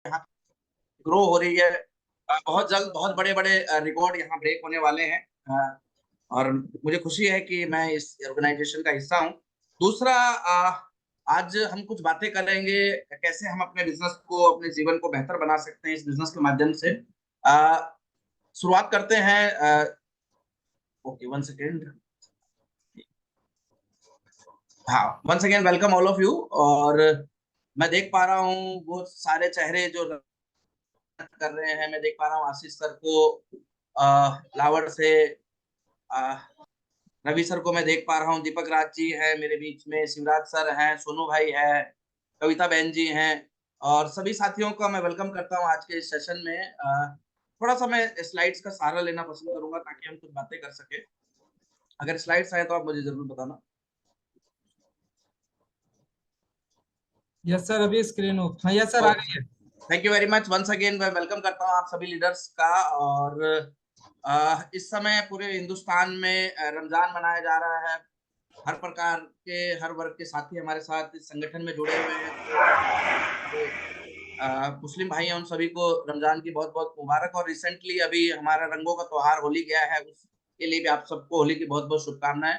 यहाँ ग्रो हो रही है। बहुत जल्द बहुत बड़े बड़े रिकॉर्ड यहाँ ब्रेक होने वाले हैं। और मुझे खुशी है कि मैं इस ऑर्गेनाइजेशन का हिस्सा हूँ। दूसरा, आज हम कुछ बातें करेंगे कैसे हम अपने बिजनेस को, अपने जीवन को बेहतर बना सकते हैं इस बिजनेस के माध्यम से। शुरुआत करते हैं। Okay, one second. हाँ, once again welcome all of you. और मैं देख पा रहा हूँ वो सारे चेहरे जो कर रहे हैं। मैं देख पा रहा हूँ आशीष सर को, लावड़ से, अ, रवि सर को मैं देख पा रहा हूँ, दीपक राज जी है मेरे बीच में, शिवराज सर हैं, सोनू भाई है, कविता बहन जी हैं, और सभी साथियों का मैं वेलकम करता हूँ आज के इस सेशन में। थोड़ा सा मैं स्लाइड्स का सहारा लेना पसंद करूंगा ताकि हम कुछ बातें कर सके। अगर स्लाइड्स आए तो आप मुझे जरूर बताना। यस सर, अभी स्क्रीन ऑफ। हाँ यस सर, आ गई है। Thank you very much. Once again मैं वेलकम करता हूँ आप सभी लीडर्स का। और इस समय पूरे हिंदुस्तान में रमजान मनाया जा रहा है। हर प्रकार के, हर वर्ग के साथी हमारे साथ इस संगठन में जुड़े हुए हैं। तो हमारे मुस्लिम भाई हैं, उन सभी को रमजान की बहुत बहुत मुबारक। और रिसेंटली अभी हमारा रंगों का त्योहार होली गया है, उसके लिए भी आप सबको होली की बहुत बहुत शुभकामनाएं।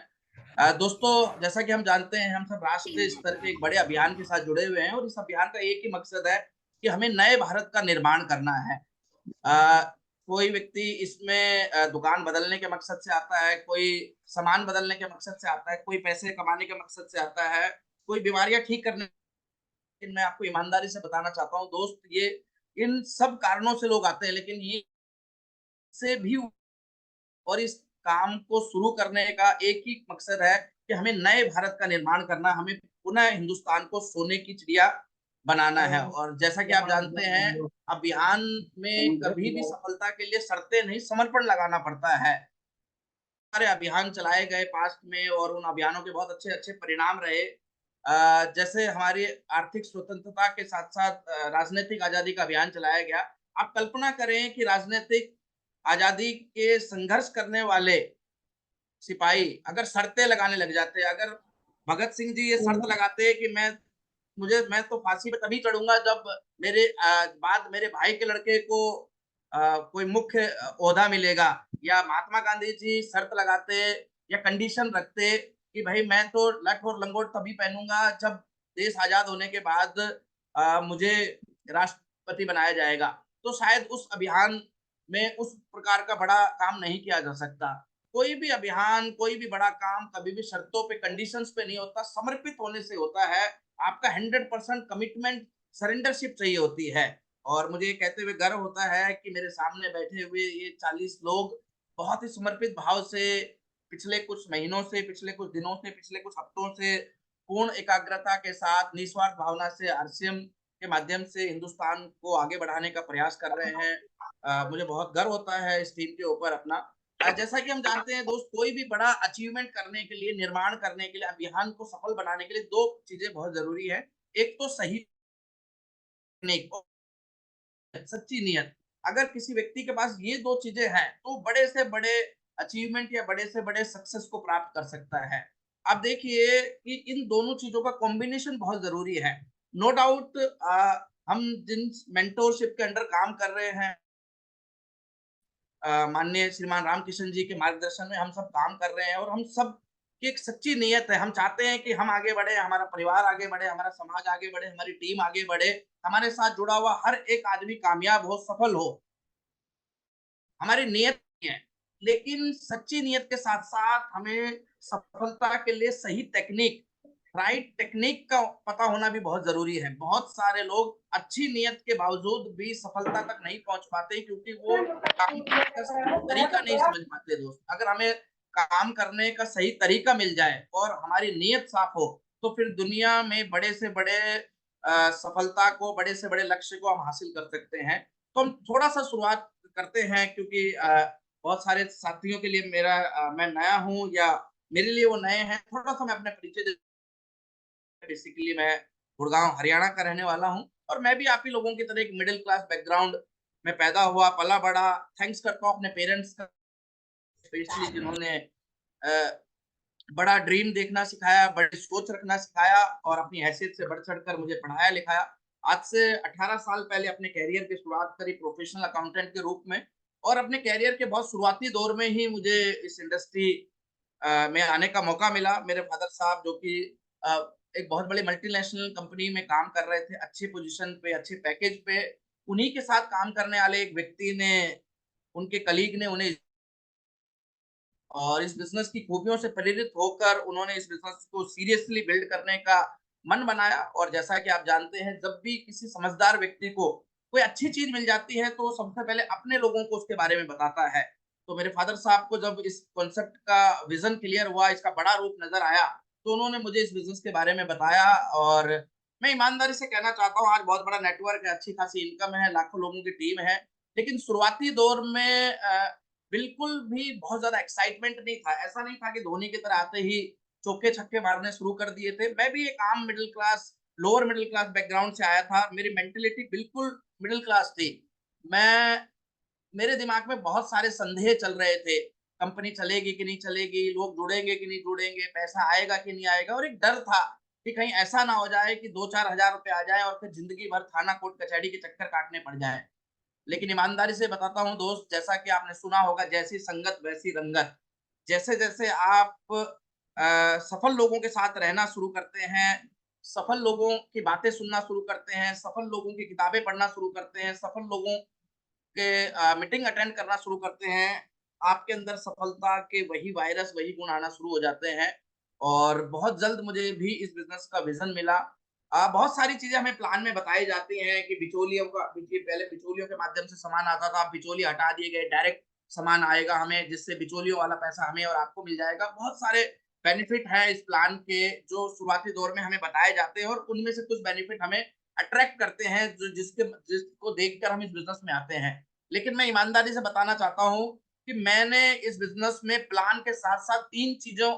दोस्तों, जैसा कि हम जानते हैं, हम सब राष्ट्रीय स्तर के एक बड़े अभियान के साथ जुड़े हुए हैं और इस अभियान का एक ही मकसद है कि हमें नए भारत का निर्माण करना है। अ, कोई व्यक्ति इसमें दुकान बदलने के मकसद से आता है, कोई सामान बदलने के मकसद से आता है, कोई पैसे कमाने के मकसद से आता है, कोई बीमारियां ठीक करने। मैं आपको ईमानदारी से बताना चाहता हूँ दोस्त, ये इन सब कारणों से लोग आते हैं, लेकिन ये से भी, और इस काम को शुरू करने का एक ही मकसद है कि हमें नए भारत का निर्माण करना, हमें पुनः हिंदुस्तान को सोने की चिड़िया बनाना है। और जैसा कि आप जानते हैं, अभियान में कभी भी सफलता के लिए शर्तें नहीं, समर्पण लगाना पड़ता है। सारे अभियान चलाए गए पास्ट में और उन अभियानों के बहुत अच्छे अच्छे परिणाम रहे। जैसे हमारी आर्थिक स्वतंत्रता के साथ साथ राजनीतिक आजादी का अभियान चलाया गया। आप कल्पना करें कि राजनीतिक आजादी के संघर्ष करने वाले सिपाही अगर शर्तें लगाने लग जाते, अगर भगत सिंह जी ये शर्त लगाते कि मैं तो फांसी पे तभी चढ़ूंगा जब मेरे बाद मेरे भाई के लड़के को कोई मुख्य ओहदा मिलेगा, या महात्मा गांधी जी शर्त लगाते या कंडीशन रखते कि भाई मैं तो लठ और लंगोट तभी पहनूंगा जब देश आजाद होने के बाद मुझे राष्ट्रपति बनाया जाएगा, तो शायद उस अभियान में उस प्रकार का बड़ा काम नहीं किया जा सकता। कोई भी अभियान, कोई भी बड़ा काम कभी भी शर्तों पे, कंडीशंस पे नहीं होता, समर्पित होने से होता है। आपका 100% कमिटमेंट, सरेंडरशिप चाहिए होती है। और मुझे ये कहते हुए गर्व होता है कि मेरे सामने बैठे हुए ये 40 लोग बहुत ही समर्पित भाव से पिछले कुछ महीनों से, पिछले कुछ दिनों से, पिछले कुछ हफ्तों से पूर्ण एकाग्रता के साथ, निस्वार्थ भावना से आरसीएम के माध्यम से हिंदुस्तान को आगे बढ़ाने का प्रयास कर रहे हैं। मुझे बहुत गर्व होता है इस टीम के ऊपर अपना। जैसा कि हम जानते हैं दोस्त, कोई भी बड़ा अचीवमेंट करने के लिए, निर्माण करने के लिए, अभियान को सफल बनाने के लिए दो चीजें बहुत जरूरी है। एक तो सही टेक्निक, सच्ची नीयत। अगर किसी व्यक्ति के पास ये दो चीजें हैं तो बड़े से बड़े अचीवमेंट या बड़े से बड़े सक्सेस को प्राप्त कर सकता है। आप देखिए कि इन दोनों चीजों का कॉम्बिनेशन बहुत जरूरी है। नो डाउट, हम जिन मेंटोरशिप के अंडर काम कर रहे हैं, माननीय श्रीमान रामकिशन जी के मार्गदर्शन में हम सब काम कर रहे हैं, और हम सब की एक सच्ची नीयत है। हम चाहते हैं कि हम आगे बढ़े, हमारा परिवार आगे बढ़े, हमारा समाज आगे बढ़े, हमारी टीम आगे बढ़े, हमारे साथ जुड़ा हुआ हर एक आदमी कामयाब हो, सफल हो। हमारी नीयत है, लेकिन सच्ची नीयत के साथ साथ हमें सफलता के लिए सही टेक्निक, राइट टेक्निक का पता होना भी बहुत जरूरी है। बहुत सारे लोग अच्छी नीयत के बावजूद भी सफलता तक नहीं पहुंच पाते क्योंकि वो काम करने का सही तरीका नहीं समझ पाते दोस्त। अगर हमें काम करने का सही तरीका मिल जाए और हमारी नीयत साफ हो, तो फिर दुनिया में बड़े से बड़े सफलता को, बड़े से बड़े लक्ष्य को हम हासिल कर सकते हैं। तो हम थोड़ा सा शुरुआत करते हैं, क्योंकि बहुत सारे साथियों के लिए मैं नया हूँ या मेरे लिए वो नए हैं। थोड़ा सा मैं अपने परिचय। बेसिकली मैं गुड़गांव हरियाणा का रहने वाला हूँ, और मैं भी आप ही लोगों की तरह एक मिडिल क्लास बैकग्राउंड में पैदा हुआ, पला बड़ा। थैंक्स करता हूँ अपने पेरेंट्स का, स्पेशली जिन्होंने बड़ा ड्रीम देखना सिखाया, बड़ी सोच रखना सिखाया और अपनी हैसियत से बढ़ चढ़ कर मुझे पढ़ाया लिखाया। आज से 18 साल पहले अपने कैरियर की शुरुआत करी प्रोफेशनल अकाउंटेंट के रूप में, और अपने कैरियर के बहुत शुरुआती दौर में ही मुझे इस इंडस्ट्री में आने का मौका मिला। मेरे फादर साहब जो कि अ, एक बहुत बड़ी मल्टीनेशनल कंपनी में काम कर रहे थे, अच्छी पोजीशन पे, अच्छे पैकेज पे, उन्हीं के साथ काम करने वाले एक व्यक्ति ने, उनके कलीग ने उन्हें, और इस बिज़नेस की खूबियों से प्रेरित होकर उन्होंने इस बिज़नेस को सीरियसली बिल्ड करने का मन बनाया। और जैसा कि आप जानते हैं, जब भी किसी समझदार व्यक्ति को कोई अच्छी चीज़ मिल जाती है, तो वो सबसे पहले अपने लोगों को उसके बारे में बताता है। तो मेरे फादर साहब को जब इस कॉन्सेप्ट का विज़न क्लियर हुआ, इसका बड़ा रूप नज़र आया, तो उन्होंने मुझे इस बिज़नेस के बारे में बताया। और मैं ईमानदारी से कहना चाहता हूँ, आज बहुत बड़ा नेटवर्क है, अच्छी खासी इनकम है, लाखों लोगों की टीम है। लेकिन शुरुआती दौर में बिल्कुल भी बहुत ज़्यादा एक्साइटमेंट नहीं था। ऐसा नहीं था कि धोनी की तरह आते ही चौके-छक्के मारने शुरू कर दिए थे। मैं भी एक आम middle class, lower middle class background से आया था। मेरी मेंटालिटी बिल्कुल मिडल क्लास थी। मैं मेरे दिमाग में बहुत सारे संदेह चल रहे थे। कंपनी चलेगी कि नहीं चलेगी? लोग जुड़ेंगे कि नहीं जुड़ेंगे? पैसा आएगा कि नहीं आएगा? और एक डर था कि कहीं ऐसा ना हो जाए कि 2-4 हज़ार रुपए आ जाएँ और फिर ज़िंदगी भर थाना कोर्ट कचहरी के चक्कर काटने पड़ जाएँ। लेकिन ईमानदारी से बताता हूँ दोस्त, जैसा कि आपने सुना होगा, जैसी संगत वैसी रंगत। जैसे-जैसे आप सफल लोगों के साथ रहना शुरू करते हैं, सफल लोगों की बातें सुनना शुरू करते हैं, सफल लोगों की किताबें पढ़ना शुरू करते हैं, सफल लोगों के मीटिंग अटेंड करना शुरू करते हैं, आपके अंदर सफलता के वही वायरस, वही गुण आना शुरू हो जाते हैं। और बहुत जल्द मुझे भी इस बिज़नेस का विज़न मिला। बहुत सारी चीज़ें हमें प्लान में बताई जाती हैं कि बिचौलियों का, देखिए पहले बिचौलियों के माध्यम से सामान आता था, अब बिचौलिए हटा दिए गए, डायरेक्ट सामान आएगा हमें, जिससे बिचौलियों वाला पैसा हमें और आपको मिल जाएगा। बहुत सारे बेनिफिट हैं इस प्लान के, जो शुरुआती दौर में हमें बताए जाते हैं, और उनमें से कुछ बेनिफिट हमें अट्रैक्ट करते हैं, जो जिसको देखकर हम इस बिज़नेस में आते हैं। लेकिन मैं ईमानदारी से बताना चाहता हूँ कि मैंने इस बिज़नेस में प्लान के साथ-साथ 3 चीज़ों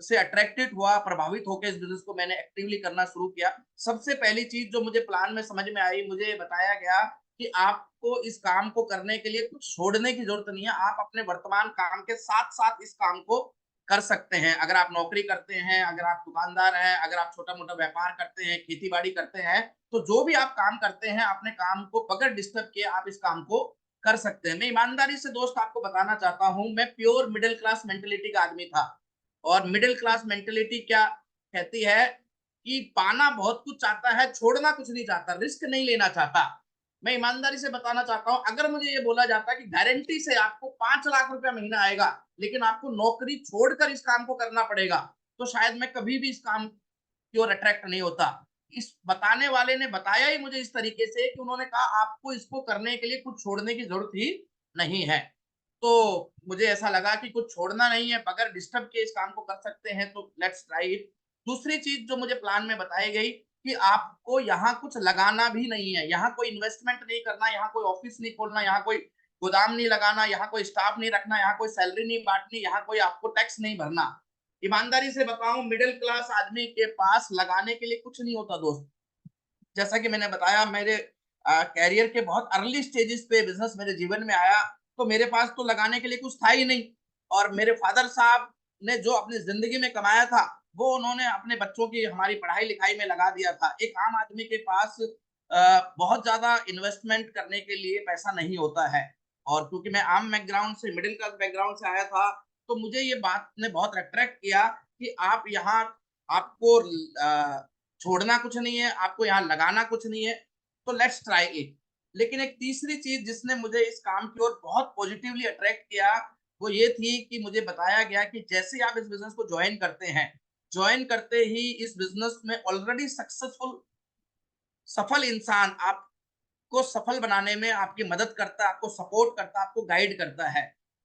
से अट्रैक्टेड हुआ, प्रभावित होके इस बिज़नेस को मैंने एक्टिवली करना शुरू किया। सबसे पहली चीज़ जो मुझे प्लान में समझ में आई, मुझे बताया गया कि आपको इस काम को करने के लिए कुछ छोड़ने की ज़रूरत नहीं है। आप अपने वर्तमान काम के साथ-साथ इस काम को कर सकते हैं। अगर आप नौकरी करते हैं, अगर आप दुकानदार हैं, अगर आप छोटा-मोटा व्यापार करते हैं, खेती-बाड़ी करते हैं, तो जो भी आप काम करते हैं, अपने काम को बगैर डिस्टर्ब किए आप इस काम को कर सकते हैं। मैं ईमानदारी से दोस्त आपको बताना चाहता हूँ, मैं प्योर मिडल क्लास मेंटालिटी का आदमी था। और मिडिल क्लास मेंटालिटी क्या कहती है कि पाना बहुत कुछ चाहता है, छोड़ना कुछ नहीं चाहता, रिस्क नहीं लेना चाहता। मैं ईमानदारी से बताना चाहता हूँ, अगर मुझे ये बोला जाता कि गारंटी से आपको 5 लाख रुपया महीना आएगा, लेकिन आपको नौकरी छोड़कर इस काम को करना पड़ेगा, तो शायद मैं कभी भी इस काम की ओर अट्रैक्ट नहीं होता। इस बताने वाले ने बताया ही मुझे इस तरीके से कि उन्होंने कहा आपको इसको करने के लिए कुछ छोड़ने की ज़रूरत ही नहीं है। तो मुझे ऐसा लगा कि कुछ छोड़ना नहीं है, बगैर डिस्टर्ब किए इस काम को कर सकते हैं, तो लेट्स ट्राई इट। दूसरी चीज़ जो मुझे प्लान में बताई गई कि आपको यहाँ कुछ लगाना भी नहीं है, यहाँ कोई इन्वेस्टमेंट नहीं करना, यहाँ कोई ऑफ़िस नहीं खोलना, यहाँ कोई गोदाम नहीं लगाना, यहाँ कोई स्टाफ नहीं रखना, यहाँ कोई सैलरी नहीं बाँटनी, यहाँ कोई आपको टैक्स नहीं भरना। ईमानदारी से बताऊँ, मिडल क्लास आदमी के पास लगाने के लिए कुछ नहीं होता दोस्त। जैसा कि मैंने बताया, मेरे करियर के बहुत अर्ली स्टेजेस पे बिज़नेस मेरे जीवन में आया, तो मेरे पास तो लगाने के लिए कुछ था ही नहीं। और मेरे फादर साहब ने जो अपनी ज़िंदगी में कमाया था, वो उन्होंने अपने बच्चों की हमारी पढ़ाई-लिखाई में लगा दिया था। एक आम आदमी के पास बहुत ज़्यादा इन्वेस्टमेंट करने के लिए पैसा नहीं होता है। और क्योंकि मैं आम बैकग्राउंड से, मिडल क्लास बैकग्राउंड से आया था, तो मुझे ये बात ने बहुत अट्रैक्ट किया कि आप यहाँ, आपको छोड़ना कुछ नहीं है, आपको यहाँ लगाना कुछ नहीं है, तो लेट्स ट्राई इट। लेकिन एक तीसरी चीज़ जिसने मुझे इस काम की ओर बहुत पॉज़िटिवली अट्रैक्ट किया, वो ये थी कि मुझे बताया गया कि जैसे ही आप इस बिज़नेस को जॉइन करते हैं, जॉइन करते ही इस बिज़नेस में ऑलरेडी सक्सेसफुल सफल इंसान आपको सफल बनाने में आपकी मदद करता है, आपको सपोर्ट करता है, आपको गाइड करता है।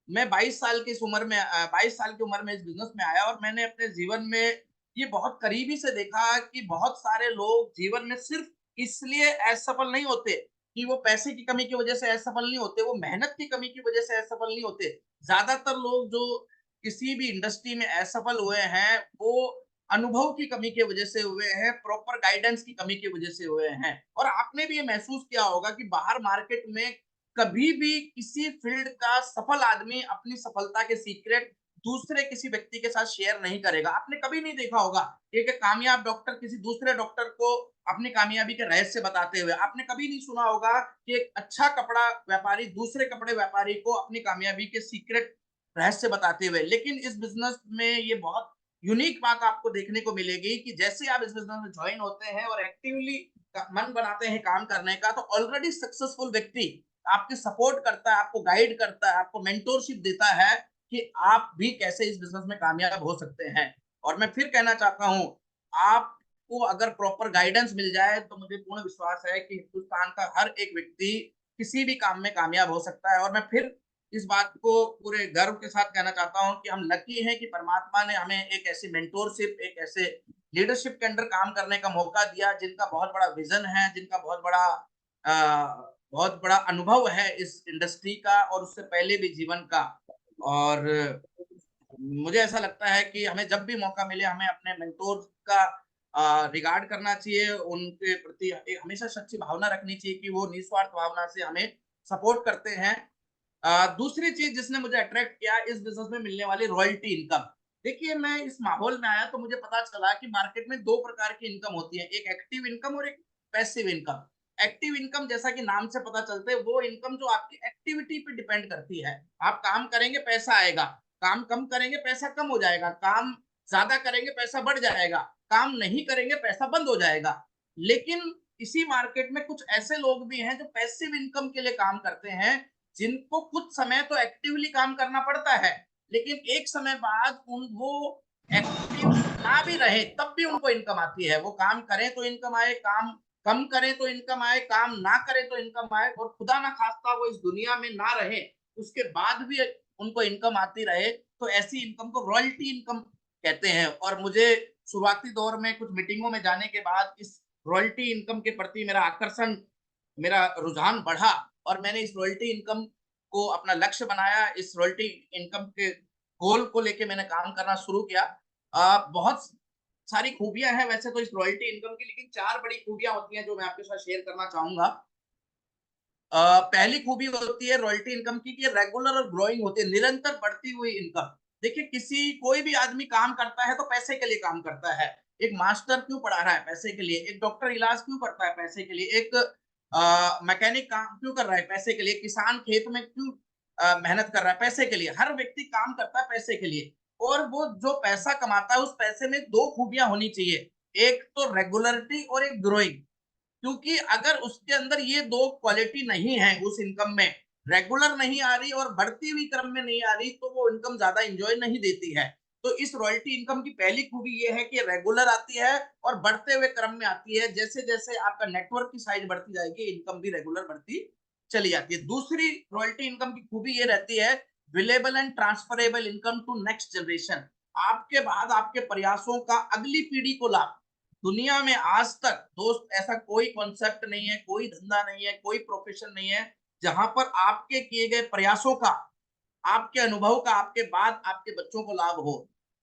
मैं 22 साल की इस उम्र में 22 साल की उम्र में इस बिज़नेस में आया, और मैंने अपने जीवन में ये बहुत करीबी से देखा कि बहुत सारे लोग जीवन में सिर्फ़ इसलिए असफल नहीं होते कि वो पैसे की कमी की वज़ह से असफल नहीं होते, वो मेहनत की कमी की वज़ह से असफल नहीं होते। ज़्यादातर लोग जो किसी भी इंडस्ट्री में असफल हुए हैं, वो अनुभव की कमी की वजह से हुए हैं, प्रॉपर गाइडेंस की कमी की वजह से हुए हैं। और आपने भी ये महसूस किया होगा कि बाहर मार्केट में कभी भी किसी फील्ड का सफल आदमी अपनी सफलता के सीक्रेट दूसरे किसी व्यक्ति के साथ शेयर नहीं करेगा। आपने कभी नहीं देखा होगा एक कामयाब डॉक्टर किसी दूसरे डॉक्टर को अपनी कामयाबी के रहस्य बताते हुए। आपने कभी नहीं सुना होगा कि एक अच्छा कपड़ा व्यापारी दूसरे कपड़े व्यापारी को अपनी कामयाबी के सीक्रेट रहस्य बताते हुए। लेकिन इस बिजनेस में ये बहुत यूनिक बात आपको देखने को मिलेगी कि जैसे आप इस बिजनेस में ज्वाइन होते हैं और एक्टिवली मन बनाते हैं काम करने का, तो ऑलरेडी सक्सेसफुल व्यक्ति आपके सपोर्ट करता है, आपको गाइड करता है, आपको मेंटोरशिप देता है कि आप भी कैसे इस बिजनेस में कामयाब हो सकते हैं। और मैं फिर कहना चाहता हूं, आपको अगर प्रॉपर गाइडेंस मिल जाए तो मुझे पूर्ण विश्वास है कि हिंदुस्तान का हर एक व्यक्ति किसी भी काम में कामयाब हो सकता है। और मैं फिर इस बात को पूरे गर्व के साथ कहना चाहता हूं कि हम लकी हैं कि परमात्मा ने हमें एक ऐसी मेंटोरशिप, एक ऐसे लीडरशिप के अंडर काम करने का मौका दिया, जिनका बहुत बड़ा विजन है, जिनका बहुत बड़ा अनुभव है इस इंडस्ट्री का और उससे पहले भी जीवन का। और मुझे ऐसा लगता है कि हमें जब भी मौका मिले हमें अपने मेंटोर का रिगार्ड करना चाहिए, उनके प्रति एक हमेशा सच्ची भावना रखनी चाहिए कि वो निस्वार्थ भावना से हमें सपोर्ट करते हैं। दूसरी चीज जिसने मुझे अट्रैक्ट किया इस बिजनेस में मिलने वाली रॉयल्टी इनकम। देखिए, मैं इस माहौल में आया तो मुझे पता चला कि मार्केट में दो प्रकार की इनकम होती है, एक एक्टिव इनकम और एक पैसिव इनकम। एक्टिव इनकम जैसा कि नाम से पता चलता है वो इनकम जो आपकी एक्टिविटी पे डिपेंड करती है। आप काम करेंगे पैसा आएगा, काम कम करेंगे पैसा कम हो जाएगा, काम ज्यादा करेंगे पैसा बढ़ जाएगा, काम नहीं करेंगे पैसा बंद हो जाएगा। लेकिन इसी मार्केट में कुछ ऐसे लोग भी हैं जो पैसिव इनकम के लिए काम करते हैं, जिनको कुछ समय तो एक्टिवली काम करना पड़ता है, लेकिन एक समय बाद उन वो एक्टिव ना भी रहे तब भी उनको इनकम आती है। वो काम करें तो इनकम आए, काम कम करें तो इनकम आए, काम ना करें तो इनकम आए, और खुदा ना खास्ता वो इस दुनिया में ना रहे उसके बाद भी उनको इनकम आती रहे, तो ऐसी इनकम को रॉयल्टी इनकम कहते हैं। और मुझे शुरुआती दौर में कुछ मीटिंगों में जाने के बाद इस रॉयल्टी इनकम के प्रति मेरा आकर्षण, मेरा रुझान बढ़ा और मैंने इस रॉयल्टी इनकम को अपना लक्ष्य बनाया। इस रॉयल्टी इनकम के गोल को लेके मैंने काम करना शुरू किया। बहुत सारी खूबियां हैं वैसे तो इस रॉयल्टी इनकम की, लेकिन चार बड़ी खूबियां होती हैं जो मैं आपके साथ शेयर करना चाहूंगा। पहली खूबी होती है रॉयल्टी इनकम की कि रेगुलर और ग्रोइंग होती है, निरंतर बढ़ती हुई इनकम। देखिए, कोई भी आदमी काम करता है तो पैसे के लिए काम करता है। एक मास्टर क्यों पढ़ा रहा है? पैसे के लिए। एक डॉक्टर इलाज क्यों करता है? पैसे के लिए। एक मैकेनिक काम क्यों कर रहा है? पैसे के लिए। किसान खेत में क्यों मेहनत कर रहा है? पैसे के लिए। हर व्यक्ति काम करता है पैसे के लिए। और वो जो पैसा कमाता है उस पैसे में दो खूबियां होनी चाहिए, एक तो रेगुलरिटी और एक ग्रोइंग। क्योंकि अगर उसके अंदर ये दो क्वालिटी नहीं है, उस इनकम में रेगुलर नहीं आ रही और बढ़ती हुई क्रम में नहीं आ रही, तो वो इनकम ज्यादा एंजॉय नहीं देती है। तो इस रॉयल्टी इनकम की पहली खूबी ये है कि रेगुलर आती है और बढ़ते हुए क्रम में आती है। जैसे जैसे आपका नेटवर्क की साइज बढ़ती जाएगी, इनकम भी रेगुलर बढ़ती चली जाती है। दूसरी रॉयल्टी इनकम की खूबी ये रहती है, willable and transferable income to next generation. आपके बाद आपके प्रयासों का अगली पीढ़ी को लाभ। दुनिया में आज तक दोस्त ऐसा कोई कॉन्सेप्ट नहीं है, कोई धंधा नहीं है, कोई प्रोफेशन नहीं है जहां पर आपके किए गए प्रयासों का, आपके अनुभव का आपके बाद आपके बच्चों को लाभ हो।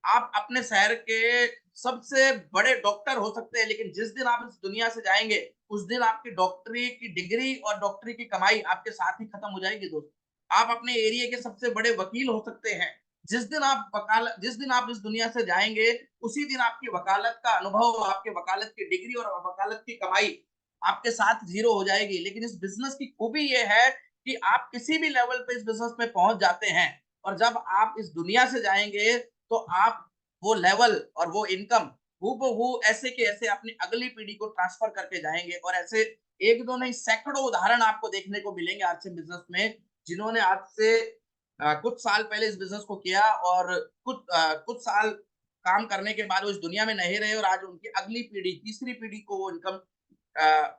आप अपने शहर के सबसे बड़े डॉक्टर हो सकते हैं, लेकिन जिस दिन आप इस दुनिया से जाएंगे उस दिन आपकी डॉक्टरी की डिग्री और डॉक्टरी की कमाई आपके साथ ही खत्म हो जाएगी दोस्त। आप अपने एरिया के सबसे बड़े वकील हो सकते हैं, जिस दिन आप इस दुनिया से जाएंगे उसी दिन आपकी वकालत का अनुभव, आपके वकालत की डिग्री और वकालत की कमाई आपके साथ जीरो हो जाएगी। लेकिन इस बिजनेस की खूबी ये है कि आप किसी भी लेवल पे इस बिजनेस में पहुंच जाते हैं, और जब आप इस दुनिया से जाएंगे तो आप वो लेवल और वो इनकम हूबहू ऐसे के ऐसे अपनी अगली पीढ़ी को ट्रांसफर करके जाएंगे। और ऐसे एक दो नहीं सैकड़ों उदाहरण आपको देखने को मिलेंगे आज से बिजनेस में, जिन्होंने आज से कुछ साल पहले इस बिजनेस को किया और कुछ साल काम करने के बाद वो इस दुनिया में नहीं रहे, और आज उनकी अगली पीढ़ी, तीसरी पीढ़ी को वो इनकम,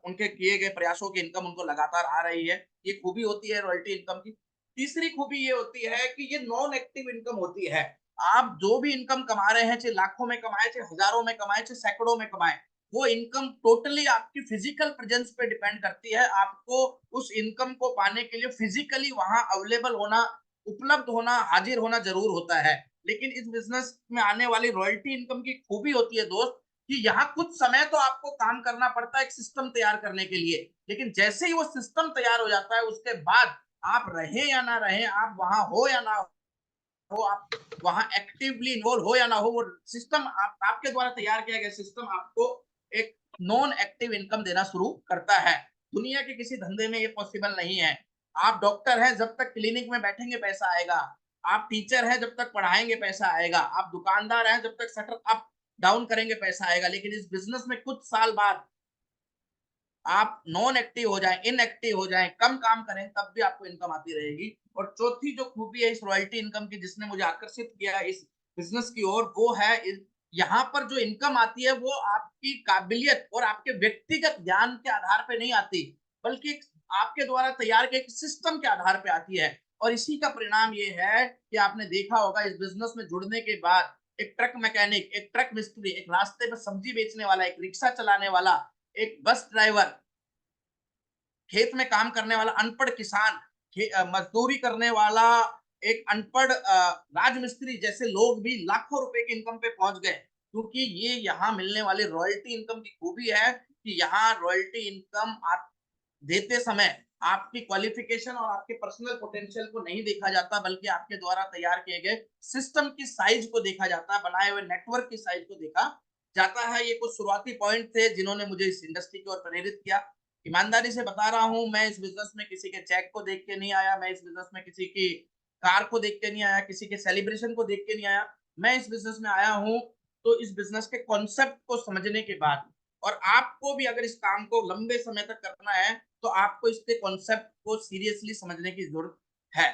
उनके किए गए प्रयासों की इनकम उनको लगातार आ रही है। ये खूबी होती है रॉयल्टी इनकम की। तीसरी खूबी ये होती है कि ये नॉन एक्टिव इनकम होती है। आप जो भी इनकम कमा रहे हैं, चाहे लाखों में कमाए, चाहे हजारों में कमाए, चाहे सैकड़ों में कमाए, वो इनकम टोटली आपकी फिजिकल प्रेजेंस पे डिपेंड करती है। आपको उस इनकम को पाने के लिए फिजिकली वहां अवेलेबल होना, उपलब्ध होना, हाजिर होना जरूर होता है। लेकिन इस बिजनेस में आने वाली रॉयल्टी इनकम की खूबी होती है दोस्त कि यहाँ कुछ समय तो आपको काम करना पड़ता है एक सिस्टम तैयार करने के लिए, लेकिन जैसे ही वो सिस्टम तैयार हो जाता है उसके बाद आप रहे या ना रहे, आप वहां हो या ना हो, आप वहां एक्टिवली इन्वॉल्व हो या ना हो, वो सिस्टम आपके द्वारा तैयार किया गया सिस्टम आपको एक नॉन एक्टिव इनकम देना शुरू करता है। दुनिया के किसी धंधे में ये पॉसिबल नहीं है। आप डॉक्टर हैं, जब तक क्लिनिक में बैठेंगे पैसा आएगा। आप टीचर हैं, जब तक पढ़ाएंगे पैसा आएगा। आप दुकानदार हैं, जब तक शटर अप डाउन करेंगे पैसा आएगा। लेकिन इस बिजनेस में कुछ साल बाद आप नॉन एक्टिव हो जाएं, इनएक्टिव हो जाएं, कम काम करें, तब भी आपको इनकम आती रहेगी। और चौथी जो खूबी है इस रॉयल्टी इनकम की, जिसने मुझे आकर्षित किया इस बिजनेस की ओर, वो है यहाँ पर जो इनकम आती है वो आपकी काबिलियत और आपके व्यक्तिगत ज्ञान के आधार पे नहीं आती, बल्कि आपके द्वारा तैयार के एक सिस्टम के आधार पे आती है। और इसी का परिणाम ये है कि आपने देखा होगा इस बिजनेस में जुड़ने के बाद एक ट्रक मैकेनिक, एक ट्रक मिस्त्री, एक रास्ते पर सब्जी बेचने वाला, एक रिक्शा चलाने वाला, एक बस ड्राइवर, खेत में काम करने वाला अनपढ़ किसान, मजदूरी करने वाला एक अनपढ़ राजमिस्त्री जैसे लोग भी लाखों रुपए की इनकम पे पहुंच गए। क्योंकि ये यहाँ मिलने वाली रॉयल्टी इनकम की खूबी है कि यहाँ रॉयल्टी इनकम आप देते समय आपकी क्वालिफिकेशन और आपके पर्सनल पोटेंशियल को नहीं देखा जाता, बल्कि आपके द्वारा तैयार किए गए सिस्टम की साइज को देखा जाता है, बनाए हुए नेटवर्क की साइज को देखा जाता है। ये कुछ शुरुआती पॉइंट थे जिन्होंने मुझे इस इंडस्ट्री की ओर प्रेरित किया। ईमानदारी से बता रहा हूं, मैं इस बिजनेस में किसी के चेक को देख के नहीं आया, मैं इस बिजनेस में किसी की कार को देख के नहीं आया, किसी के सेलिब्रेशन को देख के नहीं आया। मैं इस बिजनेस में आया हूं तो इस बिजनेस के कॉन्सेप्ट को समझने के बाद, और आपको भी अगर इस काम को लंबे समय तक करना है तो आपको इसके कॉन्सेप्ट को सीरियसली समझने की जरूरत है।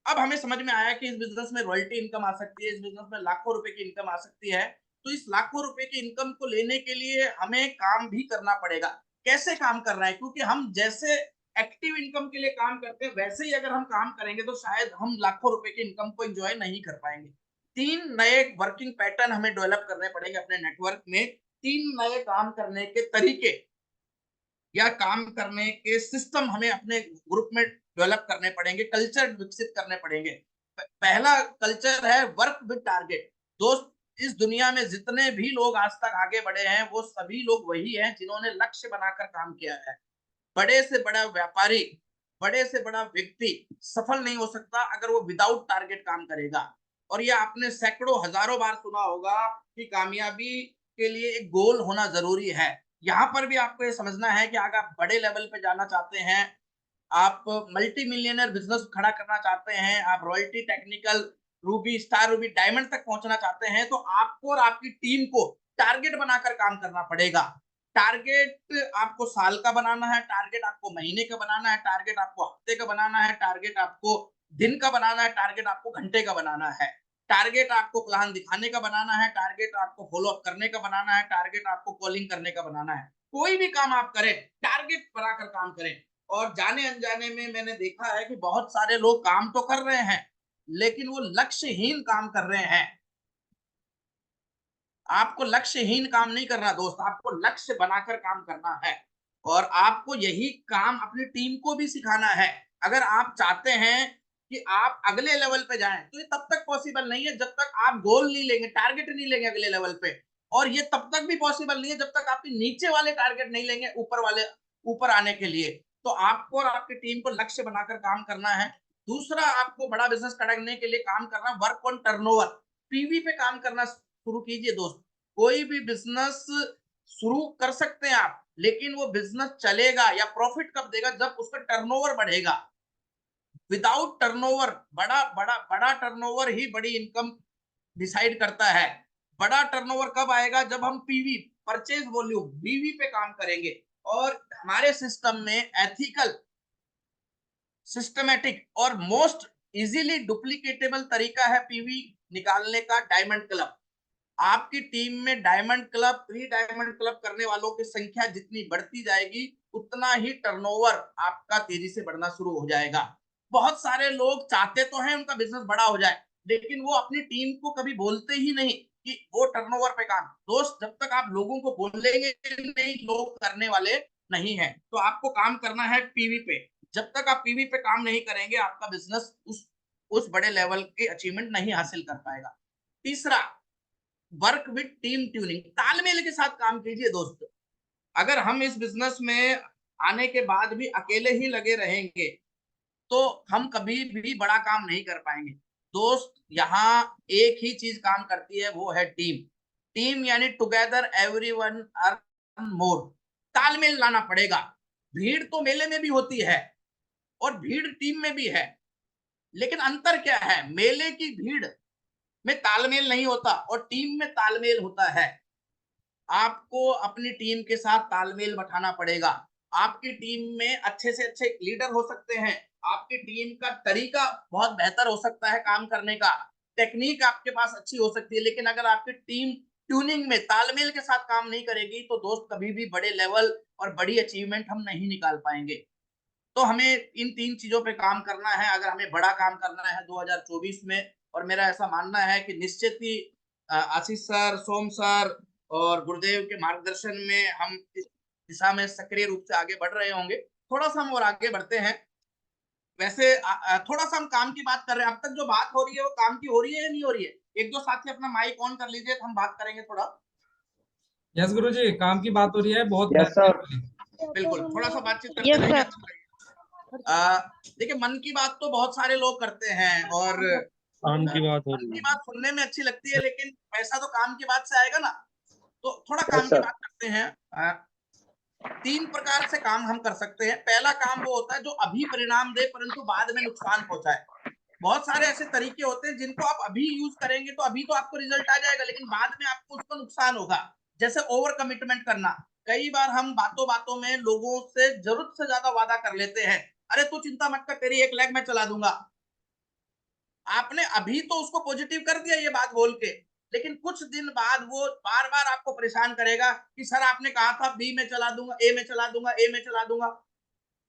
अब हमें समझ में आया कि इस बिजनेस में रॉयल्टी इनकम आ सकती है, इस बिजनेस में लाखों रुपए की इनकम आ सकती है। तो इस लाखों रुपए की इनकम को लेने के लिए हमें काम भी करना पड़ेगा। कैसे काम करना है? क्योंकि हम जैसे एक्टिव इनकम के लिए काम करते हैं, वैसे ही अगर हम काम करेंगे तो शायद हम लाखों रुपए की इनकम को एंजॉय नहीं कर पाएंगे। 3 नए वर्किंग पैटर्न हमें डेवलप करने पड़ेंगे अपने नेटवर्क में। 3 नए काम करने के तरीके या काम करने के सिस्टम हमें अपने ग्रुप में डेवलप करने पड़ेंगे, कल्चर विकसित करने पड़ेंगे। पहला कल्चर है वर्क विद टारगेट। दोस्त, इस दुनिया में जितने भी लोग आज तक आगे बढ़े हैं वो सभी लोग वही हैं जिन्होंने लक्ष्य बनाकर काम किया है। बड़े से बड़ा व्यापारी, बड़े से बड़ा व्यक्ति सफल नहीं हो सकता अगर वो विदाउट टारगेट काम करेगा। और ये आपने सैकड़ों हजारों बार सुना होगा कि कामयाबी के लिए एक गोल होना जरूरी है। यहाँ पर भी आपको ये समझना है कि अगर आप बड़े लेवल पे जाना चाहते हैं, आप मल्टी मिलियनर बिजनेस खड़ा करना चाहते हैं, आप royalty, technical, Ruby, star Ruby, diamond तक पहुंचना चाहते हैं, तो आपको और आपकी टीम को टारगेट बनाकर काम करना पड़ेगा। टारगेट आपको साल का बनाना है, टारगेट आपको महीने का बनाना है, टारगेट आपको हफ्ते का बनाना है, टारगेट आपको दिन का बनाना है, टारगेट आपको घंटे का बनाना है, टारगेट आपको प्लान दिखाने का बनाना है, टारगेट आपको फॉलो अप करने का बनाना है, टारगेट आपको कॉलिंग करने का बनाना है। कोई भी काम आप करें, टारगेट बनाकर काम करें। और जाने अनजाने में मैंने देखा है कि बहुत सारे लोग काम तो कर रहे हैं, लेकिन वो लक्ष्यहीन काम कर रहे हैं। आपको लक्ष्यहीन काम नहीं करना दोस्त, आपको लक्ष्य बनाकर काम करना है। और आपको यही काम अपनी टीम को भी सिखाना है। अगर आप चाहते हैं कि आप अगले लेवल पे जाएं, तो ये तब तक पॉसिबल नहीं है जब तक आप गोल नहीं लेंगे, टारगेट नहीं लेंगे अगले लेवल पे। और ये तब तक भी पॉसिबल नहीं है जब तक आपके नीचे वाले टारगेट नहीं लेंगे ऊपर वाले, ऊपर आने के लिए। तो आपको और आपकी टीम को लक्ष्य बनाकर काम करना है। दूसरा, आपको बड़ा बिजनेस करने के लिए काम करना, वर्क ऑन टर्नओवर। पीवी पे काम करना शुरू कीजिए दोस्त। कोई भी बिजनेस शुरू कर सकते हैं आप, लेकिन वो बिजनेस चलेगा या प्रॉफिट कब देगा? जब उसका टर्नओवर बढ़ेगा। विदाउट टर्नओवर, बड़ा बड़ा बड़ा टर्नओवर ही बड़ी इनकम डिसाइड करता है। बड़ा टर्नओवर कब आएगा? जब हम पीवी, परचेज वॉल्यूम, बीवी पे काम करेंगे। और हमारे सिस्टम में एथिकल, सिस्टमेटिक और मोस्ट इजीली डुप्लीकेटेबल तरीका है पीवी निकालने का, डायमंड क्लब। आपकी टीम में डायमंड क्लब, 3 डायमंड क्लब करने वालों की संख्या जितनी बढ़ती जाएगी, उतना ही टर्नओवर आपका तेजी से बढ़ना शुरू हो जाएगा। बहुत सारे लोग चाहते तो हैं उनका बिजनेस बड़ा हो जाए, लेकिन वो अपनी टीम को कभी बोलते ही नहीं कि वो टर्नओवर पे काम। दोस्त, जब तक आप लोगों को बोलेंगे नहीं, लोग करने वाले नहीं है। तो आपको काम करना है पीवी पे। जब तक आप पीवी पे काम नहीं करेंगे, आपका बिजनेस उस बड़े लेवल की अचीवमेंट नहीं हासिल कर पाएगा। तीसरा, वर्क विद टीम ट्यूनिंग। तालमेल के साथ काम कीजिए दोस्त। अगर हम इस बिजनेस में आने के बाद भी अकेले ही लगे रहेंगे तो हम कभी भी बड़ा काम नहीं कर पाएंगे। दोस्त यहाँ एक ही चीज काम करती है, वो है टीम। टीम यानी टुगेदर एवरीवन अर्न मोर। तालमेल लाना पड़ेगा। भीड़ तो मेले में भी होती है और भीड़ टीम में भी है, लेकिन अंतर क्या है? मेले की भीड़ में तालमेल नहीं होता और टीम में तालमेल होता है। आपको अपनी टीम के साथ तालमेल बैठाना पड़ेगा। आपकी टीम में अच्छे से अच्छे लीडर हो सकते हैं, आपकी टीम का तरीका बहुत बेहतर हो सकता है काम करने का, टेक्निक आपके पास अच्छी हो सकती है, लेकिन अगर आपकी टीम ट्यूनिंग में तालमेल के साथ काम नहीं करेगी तो दोस्त कभी भी बड़े लेवल और बड़ी अचीवमेंट हम नहीं निकाल पाएंगे। तो हमें इन 3 चीजों पे काम करना है अगर हमें बड़ा काम करना है 2024 में। और मेरा ऐसा मानना है कि निश्चित ही आशीष सर, सोम सर और गुरुदेव के मार्गदर्शन में हम इस दिशा में सक्रिय रूप से आगे बढ़ रहे होंगे। थोड़ा सा हम और आगे बढ़ते हैं। वैसे थोड़ा सा हम काम की बात कर रहे हैं। अब तक जो बात हो रही है वो काम की हो रही है या नहीं हो रही है? एक दो साथी अपना माइक ऑन कर लीजिए तो हम बात करेंगे थोड़ा। यस गुरु जी, काम की बात हो रही है, बहुत यस सर। बेहतरीन। बिल्कुल, थोड़ा सा बातचीत करते यस रहेंगे, सर। अच्छा लगेगा। देखिए, मन की बात तो बहुत सारे लोग करते हैं और काम की बात हो मन रही की है। बात सुनने में अच्छी लगती है, लेकिन पैसा तो काम की बात से आएगा ना। तो थोड़ा काम यस की सर। बात करते हैं। 3 प्रकार से काम हम कर सकते हैं। पहला काम वो होता है जो अभी परिणाम दे परंतु बाद में नुकसान पहुंचाए। बहुत सारे ऐसे तरीके होते हैं जिनको आप अभी यूज करेंगे तो अभी तो आपको रिजल्ट आ जाएगा, लेकिन बाद में आपको उसका नुकसान होगा। जैसे ओवर कमिटमेंट करना। कई बार हम बातों बातों में लोगों से जरूरत से ज्यादा वादा कर लेते हैं। अरे तू चिंता मत कर, तेरी 1 लेग मैं चला दूंगा। आपने अभी तो उसको पॉजिटिव कर दिया ये बात बोल के, लेकिन कुछ दिन बाद वो बार बार आपको परेशान करेगा कि सर आपने कहा था बी में चला दूंगा, ए में चला दूंगा, ए में चला दूंगा।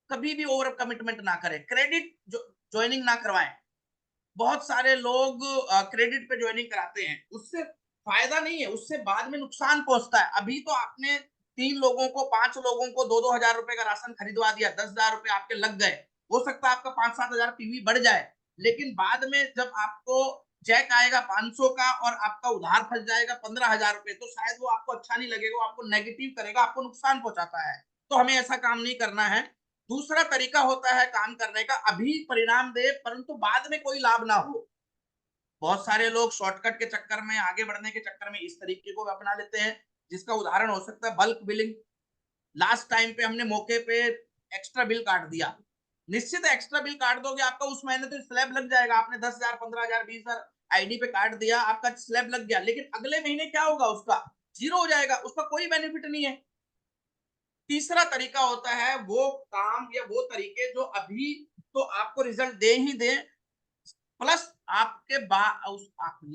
कभी भी ओवर कमिटमेंट ना करें। क्रेडिट ज्वाइनिंग ना करवाएं। बहुत सारे लोग क्रेडिट पे ज्वाइनिंग कराते हैं, उससे फायदा नहीं है, उससे बाद में नुकसान पहुंचता है। अभी तो आपने 3 लोगों को, 5 लोगों को 2-2 हजार रुपए का राशन खरीदवा दिया, 10,000 रुपए आपके लग गए। हो सकता है आपका 5-7 हजार पीवी बढ़ जाए, लेकिन बाद में जब आपको चेक आएगा 500 का और आपका उधार फंस जाएगा 15,000 रुपए, तो शायद वो आपको अच्छा नहीं लगेगा, वो आपको नेगेटिव करेगा, आपको नुकसान पहुंचाता है। तो हमें ऐसा काम नहीं करना है। दूसरा तरीका होता है काम करने का, अभी परिणाम दे परंतु बाद में कोई लाभ ना हो। बहुत सारे लोग शॉर्टकट के चक्कर में, आगे बढ़ने के चक्कर में इस तरीके को अपना लेते हैं, जिसका उदाहरण हो सकता है बल्क बिलिंग। लास्ट टाइम पे हमने मौके पे एक्स्ट्रा बिल काट दिया। निश्चित एक्स्ट्रा बिल काट दोगे, आपका उस महीने तो स्लैब लग जाएगा। आपने 10,000, 15,000, 20,000 आईडी पे काट दिया, आपका स्लैब लग गया, लेकिन अगले महीने क्या होगा? उसका जीरो हो जाएगा, उसका कोई बेनिफिट नहीं है। तीसरा तरीका होता है वो काम या वो तरीके जो अभी तो आपको रिजल्ट दे ही दे, प्लस आपके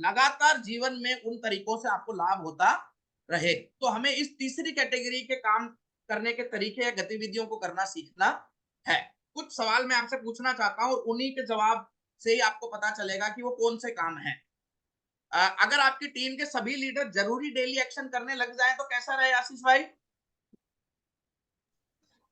लगातार जीवन में उन तरीकों से आपको लाभ होता रहे। तो हमें इस तीसरी कैटेगरी के काम करने के तरीके या गतिविधियों को करना सीखना है। कुछ सवाल मैं आपसे पूछना चाहता हूं और उन्हीं के जवाब से ही आपको पता चलेगा कि वो कौन से काम है। अगर आपकी टीम के सभी लीडर जरूरी डेली एक्शन करने लग जाए तो कैसा रहे आशीष भाई?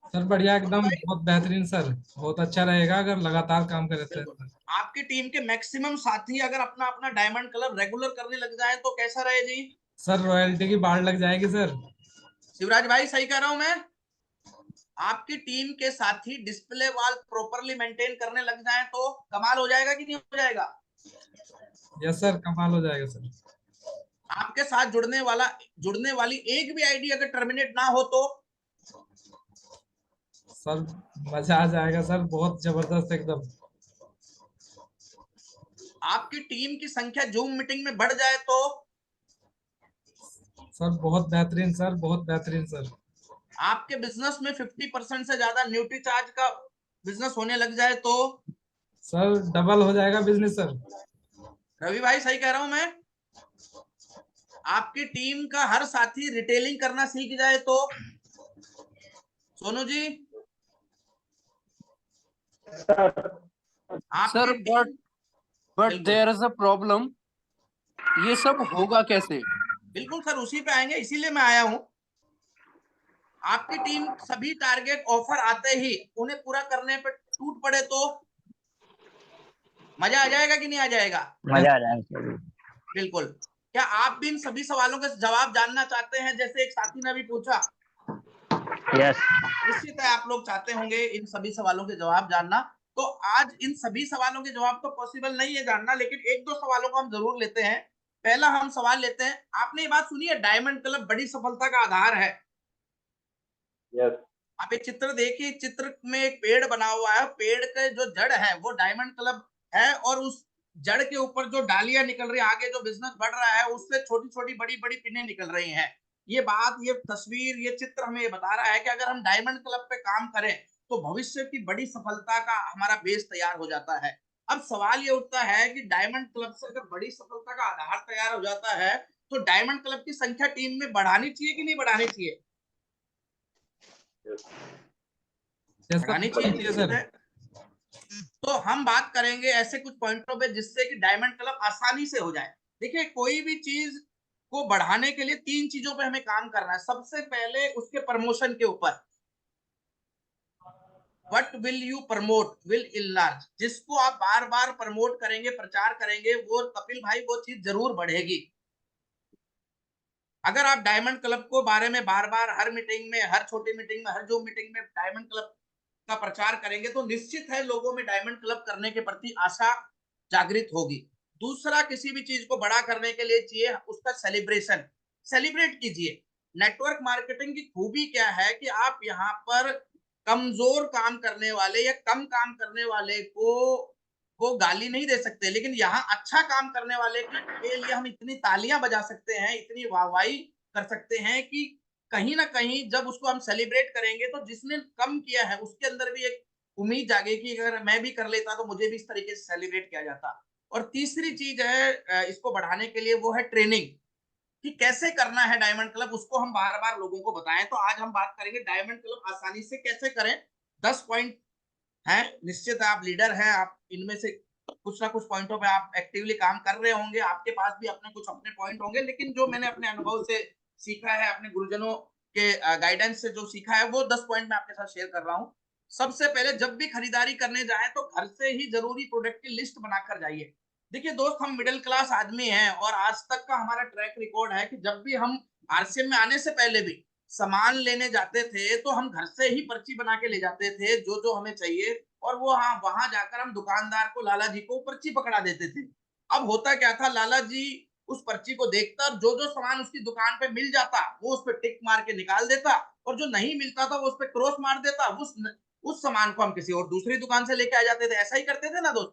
सर बढ़िया, एकदम भाई बहुत बेहतरीन सर। बहुत अच्छा रहेगा अगर लगातार काम करे तो। बिल्कुल। आपकी टीम के मैक्सिमम साथी अगर अपना अपना डायमंड कलर रेगुलर करने लग जाए तो कैसा रहे जी? सर रॉयल्टी की बाढ़ लग जाएगी सर। शिवराज भाई सही कह रहा हूं मैं? आपकी टीम के साथी डिस्प्ले वॉल प्रॉपरली मेंटेन करने लग जाए तो कमाल हो जाएगा कि नहीं हो जाएगा? यस सर, कमाल हो जाएगा सर। आपके साथ जुड़ने वाली एक भी आईडी अगर टर्मिनेट ना हो तो सर मजा आ जाएगा सर, बहुत जबरदस्त एकदम। आपकी टीम की संख्या जूम मीटिंग में बढ़ जाए तो सर बहुत बेहतरीन सर, बहुत बेहतरीन सर। आपके बिजनेस में 50% से ज्यादा न्यूट्री चार्ज का बिजनेस होने लग जाए तो सर डबल हो जाएगा बिजनेस सर। रवि भाई सही कह रहा हूं मैं? आपकी टीम का हर साथी रिटेलिंग करना सीख जाए तो Sonu ji? Sir but there is a problem, ये सब होगा कैसे? बिल्कुल सर, उसी पे आएंगे, इसीलिए मैं आया हूं। आपकी टीम सभी टारगेट ऑफर आते ही उन्हें पूरा करने पे टूट पड़े तो मजा आ जाएगा कि नहीं आ जाएगा? मजा आ जाएगा। बिल्कुल। क्या आप भी इन सभी सवालों के जवाब जानना चाहते हैं, जैसे एक साथी ने भी पूछा? यस। निश्चित है आप लोग चाहते होंगे इन सभी सवालों के जवाब जानना। तो आज इन सभी सवालों के जवाब तो पॉसिबल नहीं है जानना, लेकिन एक दो सवालों को हम जरूर लेते हैं। पहला हम सवाल लेते हैं, आपने ये बात सुनी है डायमंड क्लब बड़ी सफलता का आधार है? यस आप एक चित्र देखिए, चित्र में एक पेड़ बना हुआ है, पेड़ के जो जड़ है वो डायमंड क्लब है, और उस जड़ के ऊपर जो डालियां निकल रही है, आगे जो बिजनेस बढ़ रहा है उससे छोटी छोटी बड़ी बड़ी पिनें निकल रही हैं। ये बात, ये तस्वीर, ये चित्र हमें ये बता रहा है कि अगर हम डायमंड क्लब पे काम करें तो भविष्य की बड़ी सफलता का हमारा बेस तैयार हो जाता है। अब सवाल ये उठता है कि डायमंड क्लब से अगर बड़ी सफलता का आधार तैयार हो जाता है तो डायमंड क्लब की संख्या टीम में बढ़ानी चाहिए कि नहीं बढ़ानी चाहिए? यस बढ़ानी सर, चाहिए सर। निश्चित है। तो हम बात करेंगे ऐसे कुछ पॉइंटों पे जिससे कि डायमंड क्लब आसानी से हो जाए। देखिए, कोई भी चीज को बढ़ाने के लिए 3 चीजों पे हमें काम करना है। सबसे पहले उसके प्रमोशन के ऊपर, what will you promote will enlarge. जिसको आप बार बार प्रमोट करेंगे, प्रचार करेंगे, वो कपिल भाई वो चीज जरूर बढ़ेगी। अगर आप डायमंड क्लब को बारे में बार बार हर मीटिंग में, हर छोटी मीटिंग में, हर जूम मीटिंग में डायमंड क्लब का प्रचार करेंगे तो निश्चित है लोगों में डायमंड क्लब करने के प्रति आशा जागृत होगी। दूसरा, किसी भी चीज को बड़ा करने के लिए चाहिए उसका सेलिब्रेशन, सेलिब्रेट कीजिए। नेटवर्क मार्केटिंग की खूबी क्या है कि आप यहाँ पर कमजोर काम करने वाले या कम काम करने वाले को गाली नहीं दे सकते, लेकिन यहाँ अच्छा काम करने वाले के लिए हम इतनी तालियां बजा सकते हैं, इतनी वाहवाही कर सकते हैं कि कहीं ना कहीं जब उसको हम सेलिब्रेट करेंगे तो जिसने कम किया है उसके अंदर भी एक उम्मीद जागेगी कि अगर मैं भी कर लेता तो मुझे भी इस तरीके से सेलिब्रेट किया जाता। और तीसरी चीज है इसको बढ़ाने के लिए, वो है ट्रेनिंग, कि कैसे करना है डायमंड क्लब, उसको हम बार बार लोगों को बताएं। तो आज हम बात करेंगे डायमंड क्लब आसानी से कैसे करें। 10 पॉइंट हैं, निश्चित आप लीडर हैं, आप इनमें से कुछ ना कुछ पॉइंटों पे आप एक्टिवली काम कर रहे होंगे, आपके पास भी अपने कुछ अपने पॉइंट होंगे, लेकिन जो मैंने अपने अनुभव से सीखा है, अपने गुरुजनों के गाइडेंस से जो सीखा है, वो 10 पॉइंट मैं आपके साथ शेयर कर रहा हूँ। सबसे पहले, जब भी खरीदारी करने जाए तो घर से ही जरूरी प्रोडक्ट की लिस्ट बनाकर जाइए। देखिए दोस्त, हम मिडिल क्लास आदमी हैं और आज तक का हमारा ट्रैक रिकॉर्ड है कि जब भी हम आरसीएम में आने से पहले भी सामान लेने जाते थे तो हम घर से ही पर्ची बना के ले जाते थे जो जो हमें चाहिए, और वो हाँ वहां जाकर हम दुकानदार को, लाला जी को पर्ची पकड़ा देते थे। अब होता क्या था, लाला जी उस पर्ची को देखता और जो जो सामान उसकी दुकान पे मिल जाता वो उस पर टिक मार के निकाल देता, और जो नहीं मिलता था वो उस पर क्रॉस मार देता। उस सामान को हम किसी और दूसरी दुकान से लेके आ जाते थे। ऐसा ही करते थे ना दोस्त?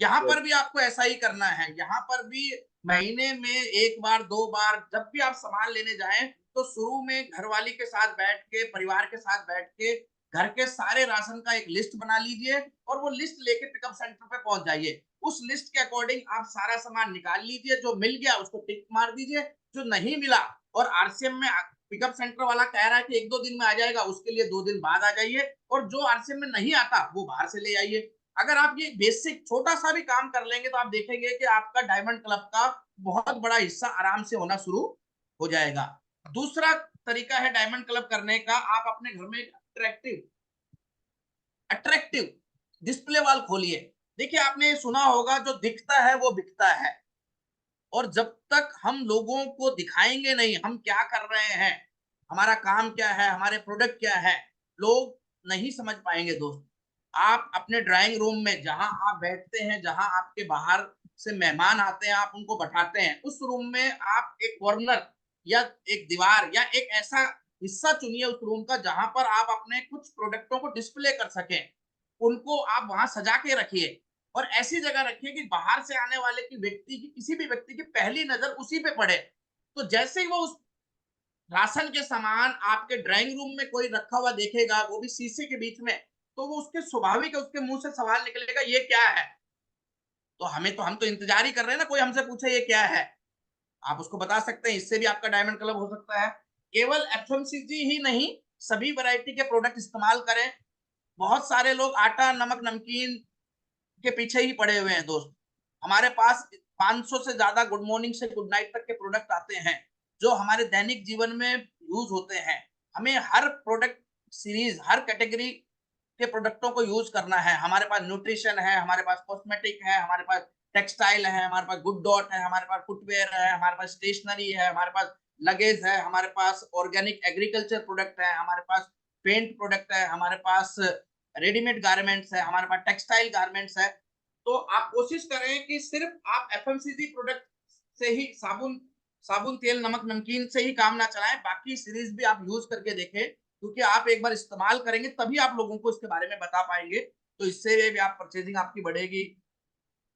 यहाँ पर भी आपको ऐसा ही करना है। यहाँ पर भी महीने में एक बार, दो बार, जब भी आप सामान लेने जाएं तो शुरू में घरवाली के साथ बैठ के, परिवार के साथ बैठ के घर के सारे राशन का एक लिस्ट बना लीजिए और वो लिस्ट लेके पिकअप सेंटर पे पहुंच जाइए। उस लिस्ट के अकॉर्डिंग आप सारा सामान निकाल लीजिए, जो मिल गया उसको टिक मार दीजिए, जो नहीं मिला और आरसीएम में पिकअप सेंटर वाला कह रहा है कि 1-2 दिन में आ जाएगा, उसके लिए 2 दिन बाद आ जाइए, और जो आरसीएम में नहीं आता वो बाहर से ले आइए। अगर आप ये बेसिक छोटा सा भी काम कर लेंगे तो आप देखेंगे कि आपका डायमंड क्लब का बहुत बड़ा हिस्सा आराम से होना शुरू हो जाएगा। दूसरा तरीका है डायमंड क्लब करने का, आप अपने घर में अट्रैक्टिव अट्रैक्टिव डिस्प्ले वॉल खोलिए। देखिए, आपने सुना होगा जो दिखता है वो बिकता है, और जब तक हम लोगों को दिखाएंगे नहीं हम क्या कर रहे हैं, हमारा काम क्या है, हमारे प्रोडक्ट क्या है, लोग नहीं समझ पाएंगे दोस्त। आप अपने ड्राइंग रूम में जहां आप बैठते हैं, जहां आपके बाहर से मेहमान आते हैं, आप उनको बैठाते हैं, उस रूम में आप एक कॉर्नर या एक दीवार या एक ऐसा हिस्सा चुनिए उस रूम का जहां पर आप अपने कुछ प्रोडक्टों को डिस्प्ले कर सकें। उनको आप वहां सजा के रखिए और ऐसी जगह रखिए कि बाहर से आने वाले की व्यक्ति की, किसी भी व्यक्ति की पहली नजर उसी पे पड़े। तो जैसे ही वो उस राशन के सामान आपके ड्राइंग रूम में कोई रखा हुआ देखेगा, वो भी शीशे के बीच में, तो वो उसके स्वाभाविक, उसके मुंह से सवाल निकलेगा, ये क्या है? तो हम तो इंतजार ही कर रहे हैं ना कोई हमसे पूछे ये क्या है। आप उसको बता सकते हैं, इससे भी आपका डायमंड क्लब हो सकता है। केवल एफएमसीजी ही नहीं, सभी वैरायटी के प्रोडक्ट इस्तेमाल करें। बहुत सारे लोग आटा, नमक, नमकीन के पीछे ही पड़े हुए हैं दोस्त। हमारे पास 500 से ज्यादा गुड मॉर्निंग से गुड नाइट तक के प्रोडक्ट आते हैं जो हमारे दैनिक जीवन में यूज होते हैं। हमें हर प्रोडक्ट सीरीज, हर कैटेगरी के प्रोडक्टों को यूज करना है। हमारे पास न्यूट्रिशन है, हमारे पास कॉस्मेटिक है, हमारे पास टेक्सटाइल है, हमारे पास गुड डॉट है, हमारे पास फुटवेयर है, हमारे पास स्टेशनरी है, हमारे पास लगेज है, हमारे पास ऑर्गेनिक एग्रीकल्चर प्रोडक्ट है, हमारे पास पेंट प्रोडक्ट है, हमारे पास रेडीमेड गारमेंट्स है, हमारे पास टेक्सटाइल गारमेंट्स है। तो आप कोशिश करें कि सिर्फ आप एफएमसीजी प्रोडक्ट से ही साबुन तेल नमक नमकीन से ही काम ना चलाएं, बाकी सीरीज भी आप यूज करके देखें, क्योंकि आप एक बार इस्तेमाल करेंगे तभी आप लोगों को इसके बारे में बता पाएंगे, तो इससे भी आप परचेजिंग आपकी बढ़ेगी।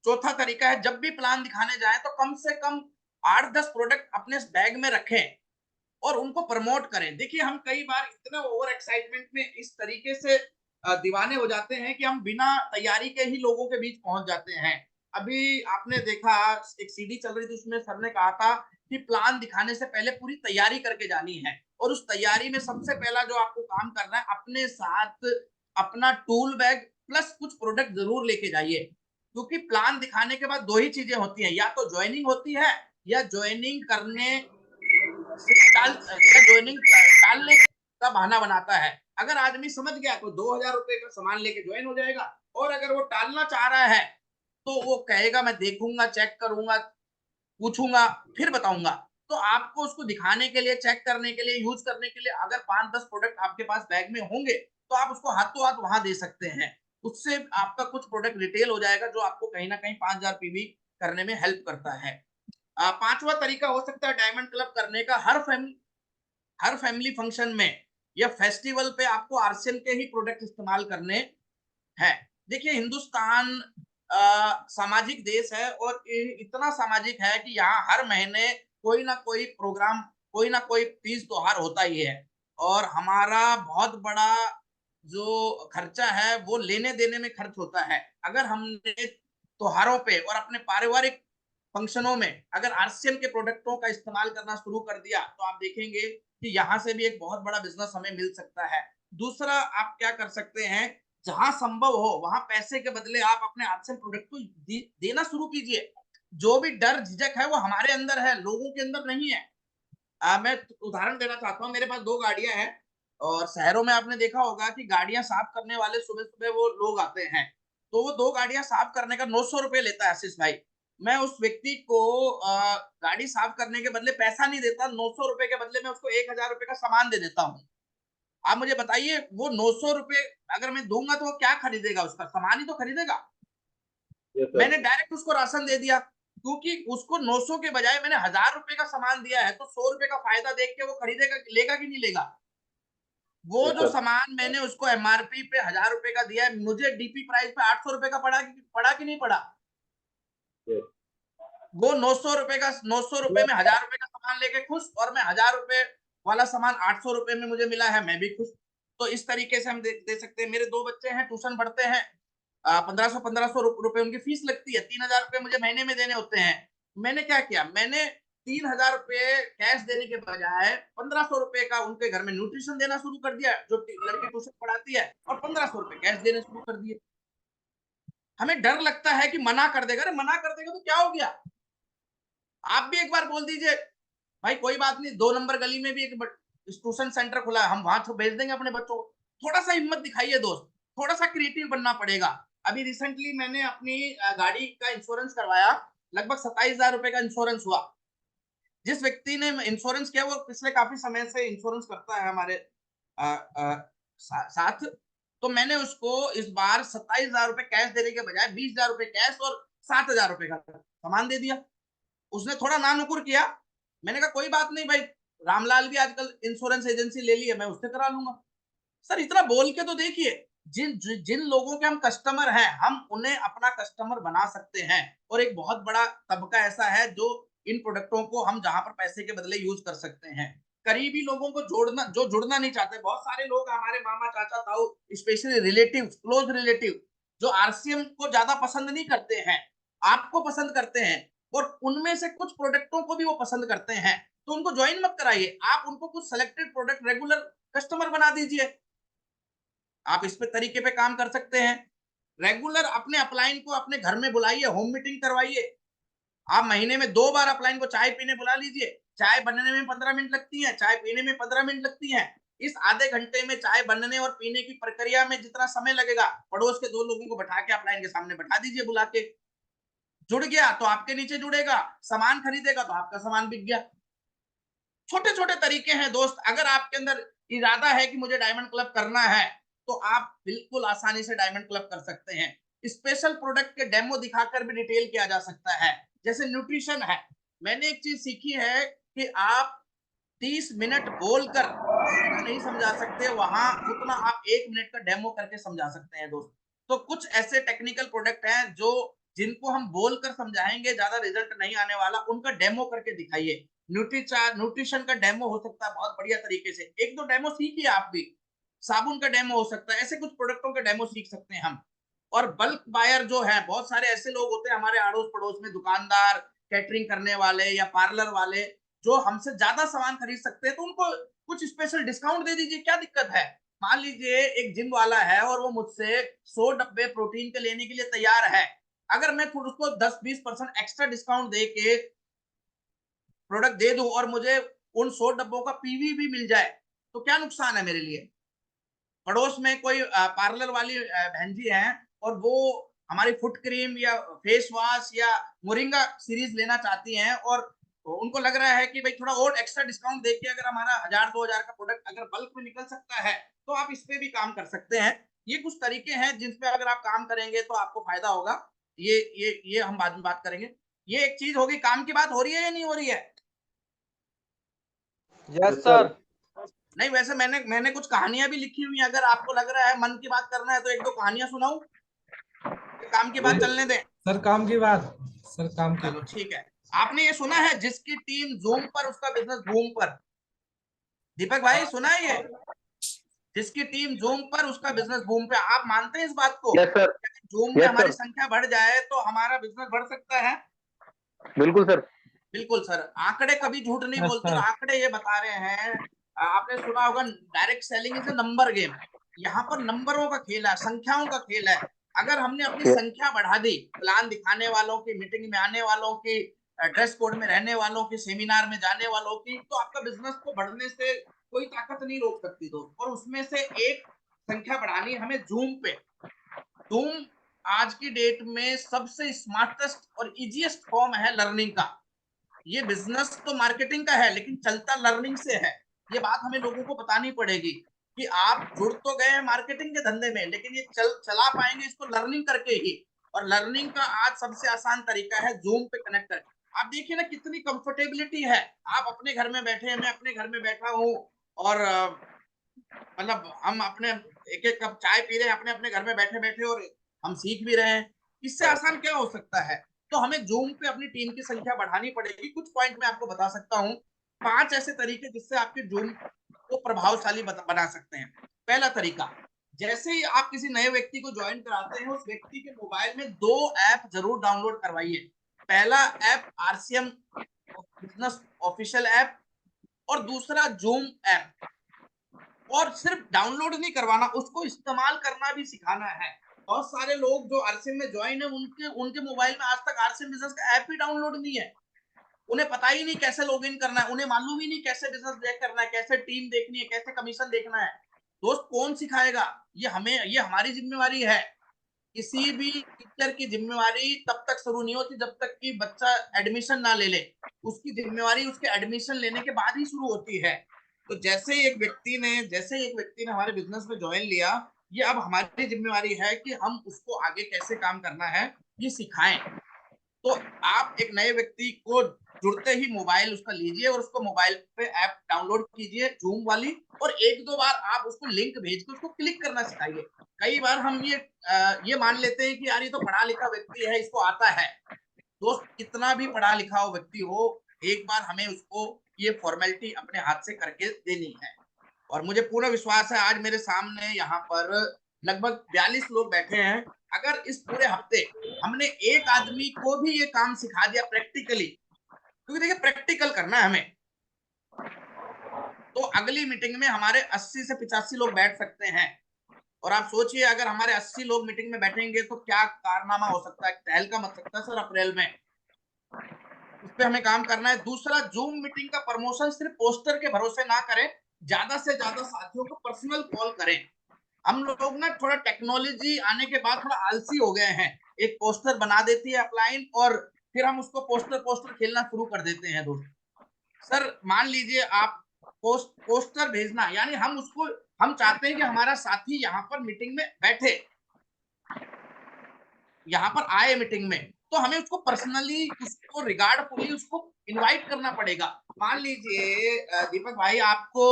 चौथा तरीका है, जब भी प्लान दिखाने जाएं तो कम से कम 8-10 प्रोडक्ट अपने बैग में रखें और उनको प्रमोट करें। देखिए हम कई बार इतने ओवर एक्साइटमेंट में इस तरीके से दीवाने हो जाते हैं कि हम बिना तैयारी के ही लोगों के बीच पहुंच जाते हैं। अभी आपने देखा एक सीडी चल रही थी, उसमें सर ने कहा था कि प्लान दिखाने से पहले पूरी तैयारी करके जानी है, और उस तैयारी में सबसे पहला जो आपको काम करना है, अपने साथ अपना टूल बैग प्लस कुछ प्रोडक्ट जरूर लेके जाइए, क्योंकि प्लान दिखाने के बाद दो ही चीजें होती हैं, या तो ज्वाइनिंग होती है या ज्वाइनिंग करने ज्वाइनिंग टालने का बहाना बनाता है। अगर आदमी समझ गया तो 2000 रुपए का सामान लेके ज्वाइन हो जाएगा, और अगर वो टालना चाह रहा है तो वो कहेगा मैं देखूंगा, चेक करूंगा, पूछूंगा, फिर बताऊंगा। तो आपको उसको दिखाने के लिए, चेक करने के लिए, यूज करने के लिए अगर 5-10 प्रोडक्ट आपके पास बैग में होंगे तो आप उसको हाथों हाथ वहां दे सकते हैं। उससे आपका कुछ प्रोडक्ट रिटेल हो जाएगा, जो आपको कहीं ना कहीं 5000 पीवी करने में हेल्प करता है। पांचवा तरीका हो सकता है डायमंड क्लब करने का, हर फैमिली फंक्शन में या फेस्टिवल पे आपको आरसीएल के ही प्रोडक्ट इस्तेमाल करने हैं। देखिए हिंदुस्तान सामाजिक देश है, और इतना सामाजिक है कि यहाँ हर महीने कोई ना कोई प्रोग्राम, कोई ना कोई तीज त्योहार होता ही है, और हमारा बहुत बड़ा जो खर्चा है वो लेने देने में खर्च होता है। अगर हमने त्योहारों पे और अपने पारिवारिक फंक्शनों में अगर आरसीएल के प्रोडक्टों का इस्तेमाल करना शुरू कर दिया, तो आप देखेंगे कि यहाँ से भी एक बहुत बड़ा बिजनेस हमें मिल सकता है। दूसरा आप क्या कर सकते हैं, जहां संभव हो वहां पैसे के बदले आप अपने आरसीएल प्रोडक्ट को देना शुरू कीजिए। जो भी डर झिझक है वो हमारे अंदर है, लोगों के अंदर नहीं है। मैं उदाहरण देना चाहता हूँ, मेरे पास 2 गाड़ियां हैं, और शहरों में आपने देखा होगा कि गाड़ियां साफ करने वाले सुबह सुबह वो लोग आते हैं, तो वो 2 गाड़ियां साफ करने का 900 रुपए लेता है आशीष भाई। मैं उस व्यक्ति को गाड़ी साफ करने के बदले पैसा नहीं देता, 900 रुपए के बदले मैं उसको 1000 रुपए का सामान दे देता हूँ। आप मुझे बताइए, वो 900 रुपए अगर मैं दूंगा तो वो क्या खरीदेगा, उसका सामान ही तो खरीदेगा। Yes, sir. मैंने डायरेक्ट उसको राशन दे दिया, क्योंकि उसको 900 के बजाय मैंने 1000 रुपए का सामान दिया है, तो 100 रुपए का फायदा देख के वो खरीदेगा, लेगा कि नहीं लेगा। वो Yes, जो sir. सामान मैंने उसको एमआरपी पे 1000 रुपए का दिया है, मुझे डीपी प्राइस पे 800 रुपए का पड़ा कि नहीं पड़ा। Yes. वो 900 रुपए में 1000 रुपए का सामान लेके खुश, और मैं 1000 रुपए वाला सामान 800 रुपए में मुझे मिला है, मैं भी खुश। तो इस तरीके से हम दे सकते हैं। मेरे 2 बच्चे हैं, ट्यूशन पढ़ते हैं, 1500 रुपए उनकी फीस लगती है, 3000 रुपए मुझे महीने में देने होते हैं। मैंने क्या किया, मैंने 3000 रुपए कैश देने के बजाय 1500 रुपए का उनके घर में न्यूट्रिशन देना शुरू कर दिया, जो लड़की ट्यूशन पढ़ाती है, और 1500 रुपए कैश देने शुरू कर दिए। हमें डर लगता है कि मना कर देगा, अरे मना कर देगा तो क्या हो गया। आप भी एक बार बोल दीजिए, भाई कोई बात नहीं, 2 नंबर गली में भी एक ट्यूशन सेंटर खुला है, हम वहां भेज देंगे अपने बच्चों को। थोड़ा सा हिम्मत दिखाइए दोस्त, थोड़ा सा क्रिएटिव बनना पड़ेगा। अभी रिसेंटली मैंने अपनी गाड़ी का इंश्योरेंस करवाया, लगभग 27,000 रुपए का इंश्योरेंस हुआ। जिस व्यक्ति ने इंश्योरेंस किया वो पिछले काफी समय से इंश्योरेंस करता है हमारे साथ। तो मैंने उसको इस बार 27,000 रुपए कैश देने के बजाय 20,000 रुपए कैश और 7,000 रुपए का सामान दे दिया। उसने थोड़ा नानुकुर किया, मैंने कहा कोई बात नहीं भाई, रामलाल भी आजकल इंश्योरेंस एजेंसी ले ली है, मैं उससे करा लूंगा। सर इतना बोल के तो देखिए, जिन जिन लोगों के हम कस्टमर हैं, हम उन्हें अपना कस्टमर बना सकते हैं, और एक बहुत बड़ा तबका ऐसा है जो इन प्रोडक्टों को हम जहां पर पैसे के बदले यूज कर सकते हैं। करीबी लोगों को जोड़ना, जो जुड़ना नहीं चाहते, बहुत सारे लोग हमारे मामा चाचा ताऊ, स्पेशली रिलेटिव, क्लोज रिलेटिव, जो आरसीएम को ज्यादा पसंद नहीं करते हैं, आपको पसंद करते हैं, और उनमें से कुछ प्रोडक्टों को भी वो पसंद करते हैं, तो उनको ज्वाइन मत कराइए, आप उनको कुछ सेलेक्टेड प्रोडक्ट रेगुलर कस्टमर बना दीजिए। आप इस पे तरीके पे काम कर सकते हैं। रेगुलर अपने अपलाइन को अपने घर में बुलाइए, होम मीटिंग करवाइए। आप महीने में 2 बार अपलाइन को चाय पीने बुला लीजिए। चाय बनने में 15 मिनट लगती है, चाय पीने में 15 मिनट लगती है। इस आधे घंटे में चाय बनने और पीने की प्रक्रिया में जितना समय लगेगा, पड़ोस के 2 लोगों को बैठा के अपलाइन के सामने बैठा दीजिए बुला के। जुड़ गया तो आपके नीचे जुड़ेगा, सामान खरीदेगा तो आपका सामान बिक गया। छोटे छोटे तरीके हैं दोस्त। अगर आपके अंदर इरादा है कि मुझे डायमंड क्लब करना है, तो आप बिल्कुल आसानी से डायमंड क्लब कर सकते हैं। स्पेशल प्रोडक्ट के डेमो दिखाकर भी डिटेल किया जा सकता है। जैसे न्यूट्रिशन है, मैंने एक चीज सीखी है कि आप 30 मिनट बोलकर नहीं समझा सकते, वहां उतना आप 1 मिनट का डेमो करके समझा सकते हैं दोस्त। तो कुछ ऐसे टेक्निकल प्रोडक्ट हैं जो जिनको हम बोलकर समझाएंगे ज्यादा रिजल्ट नहीं आने वाला, उनका डेमो करके दिखाइए। न्यूट्रिशन का डेमो हो सकता है बहुत बढ़िया तरीके से, 1-2 डेमो सीखिए आप भी। साबुन का डेमो हो सकता है, ऐसे कुछ प्रोडक्टों का डेमो सीख सकते हैं हम। और बल्क बायर जो है, बहुत सारे ऐसे लोग होते हैं हमारे अड़ोस पड़ोस में, दुकानदार, कैटरिंग करने वाले या पार्लर वाले, जो हमसे ज्यादा सामान खरीद सकते हैं, तो उनको कुछ स्पेशल डिस्काउंट दे दीजिए, क्या दिक्कत है। मान लीजिए एक जिम वाला है और वो मुझसे 100 डब्बे प्रोटीन के लेने के लिए तैयार है, अगर मैं खुद उसको 10-20% एक्स्ट्रा डिस्काउंट दे के प्रोडक्ट दे दूं और मुझे उन 100 डब्बों का पीवी भी मिल जाए, तो क्या नुकसान है मेरे लिए। पड़ोस में कोई पार्लर वाली बहन जी हैं और वो हमारी फुट क्रीम या फेस वॉश या मोरिंगा सीरीज लेना चाहती हैं, और उनको लग रहा है कि भाई थोड़ा और एक्स्ट्रा डिस्काउंट देके अगर हमारा 1000-2000 का प्रोडक्ट अगर बल्क में निकल सकता है, तो आप इस पे भी काम कर सकते हैं। ये कुछ तरीके हैं जिनपे अगर आप काम करेंगे तो आपको फायदा होगा। ये हम बाद में बात करेंगे। ये एक चीज होगी। काम की बात हो रही है या नहीं हो रही है? Yes sir. नहीं, वैसे मैंने कुछ कहानियां भी लिखी हुई हैं, अगर आपको लग रहा है मन की बात करना है तो 1-2 कहानियां सुनाऊं, काम की बात चलने दें। सर काम की बात, सर काम की चलो बात। ठीक है। आपने ये सुना है, जिसकी टीम जूम पर उसका बिजनेस बूम पर? दीपक भाई सुना है ये? जिसकी टीम जूम पर उसका बिजनेस बूम पे। आप मानते हैं इस बात को? Yes sir. जूम में यस हमारी सर। संख्या बढ़ जाए तो हमारा बिजनेस बढ़ सकता है। बिल्कुल सर। बिल्कुल सर, आंकड़े कभी झूठ नहीं यस बोलते, और सर। आंकड़े ये बता रहे हैं। आपने सुना होगा direct selling is a number game. यहाँ पर नंबरों का खेल है, संख्याओं का खेल है। अगर हमने अपनी संख्या बढ़ा दी, प्लान दिखाने वालों की, मीटिंग में आने वालों की, ड्रेस कोड में रहने वालों की, सेमिनार में जाने वालों की, तो आपका बिजनेस को बढ़ने से कोई ताकत नहीं रोक सकती दोस्त। और उसमें से एक संख्या बढ़ानी है हमें जूम पे। जूम आज की डेट में सबसे स्मार्टेस्ट और इजीएस्ट फॉर्म है लर्निंग का। ये बिजनेस तो मार्केटिंग का है, लेकिन चलता लर्निंग से है। ये बात हमें लोगों को बतानी पड़ेगी कि आप जुड़ तो गए हैं मार्केटिंग के धंधे में, लेकिन ये चला पाएंगे इसको लर्निंग करके ही। और लर्निंग का आज सबसे आसान तरीका है जूम पे कनेक्ट करके। आप देखिए ना कितनी कंफर्टेबिलिटी है। आप अपने घर में बैठे हैं, मैं अपने घर में बैठा हूँ, और मतलब हम अपने एक एक कप चाय पी रहे हैं अपने अपने घर में बैठे बैठे, और हम सीख भी रहे हैं। इससे आसान क्या हो सकता है? तो हमें जूम पे अपनी टीम की संख्या बढ़ानी पड़ेगी। कुछ पॉइंट मैं आपको बता सकता हूँ, 5 ऐसे तरीके जिससे आपके जूम को प्रभावशाली बना सकते हैं। पहला तरीका, जैसे ही आप किसी नए व्यक्ति को ज्वाइन कराते हैं, उस व्यक्ति के मोबाइल में 2 ऐप जरूर डाउनलोड करवाइए। पहला app RCM business official app, और दूसरा जूम ऐप। और सिर्फ डाउनलोड नहीं करवाना, उसको इस्तेमाल करना भी सिखाना है। बहुत सारे लोग जो आरसीएम में ज्वाइन है, उनके उनके मोबाइल में आज तक आरसीएम बिजनेस का ऐप ही डाउनलोड नहीं है। उन्हें पता ही नहीं कैसे लॉगिन करना है, उन्हें मालूम ही नहीं कैसे बिजनेस चेक करना है, कैसे टीम देखनी है, कैसे कमीशन देखना है। दोस्त कौन सिखाएगा? ये हमारी जिम्मेवारी है। किसी भी टीचर की जिम्मेवारी तब तक शुरू नहीं होती जब तक कि बच्चा एडमिशन ना ले ले। उसकी जिम्मेवारी उसके एडमिशन लेने के बाद ही शुरू होती है। तो जैसे ही एक व्यक्ति ने हमारे बिजनेस में ज्वाइन लिया, ये अब हमारी जिम्मेवारी है कि हम उसको आगे कैसे काम करना है ये सिखाएं। तो आप एक नए व्यक्ति को जुड़ते ही मोबाइल उसका लीजिए और उसको मोबाइल पे ऐप डाउनलोड कीजिए जूम वाली, और 1-2 बार आप उसको लिंक भेज के उसको क्लिक करना सिखाइए। कई बार हम ये मान लेते हैं कि यार ये तो पढ़ा लिखा व्यक्ति है, इसको आता है। दोस्त, कितना भी पढ़ा लिखा हो व्यक्ति हो, एक बार हमें उसको ये फॉर्मेलिटी अपने हाथ से करके देनी है। और मुझे पूरा विश्वास है, आज मेरे सामने यहाँ पर लगभग 42 लोग बैठे हैं। अगर इस पूरे हफ्ते हमने एक आदमी को भी ये काम सिखा दिया प्रैक्टिकली, क्योंकि देखिए प्रैक्टिकल करना है हमें, तो अगली मीटिंग में हमारे 80 से 85 लोग बैठ सकते हैं। और आप सोचिए, अगर हमारे 80 लोग मीटिंग में बैठेंगे तो क्या कारनामा हो सकता है, तहलका मच सकता है सर अप्रैल में। इस पे हमें काम करना है। दूसरा, जूम मीटिंग का प्रमोशन सिर्फ पोस्टर के भरोसे ना करें, ज्यादा से ज्यादा साथियों को पर्सनल कॉल करें। हम लोग ना थोड़ा टेक्नोलॉजी आने के बाद थोड़ा आलसी हो गए हैं। एक पोस्टर बना देती है अपलाइन, और फिर हम उसको पोस्टर पोस्टर खेलना शुरू कर देते हैं दोस्त। सर मान लीजिए आप पोस्टर भेजना, यानी हम चाहते हैं कि हमारा साथी यहाँ पर मीटिंग में बैठे, यहाँ पर आए मीटिंग में, तो हमें उसको पर्सनली, उसको रिगार्डफुली उसको इनवाइट करना पड़ेगा। मान लीजिए दीपक भाई आपको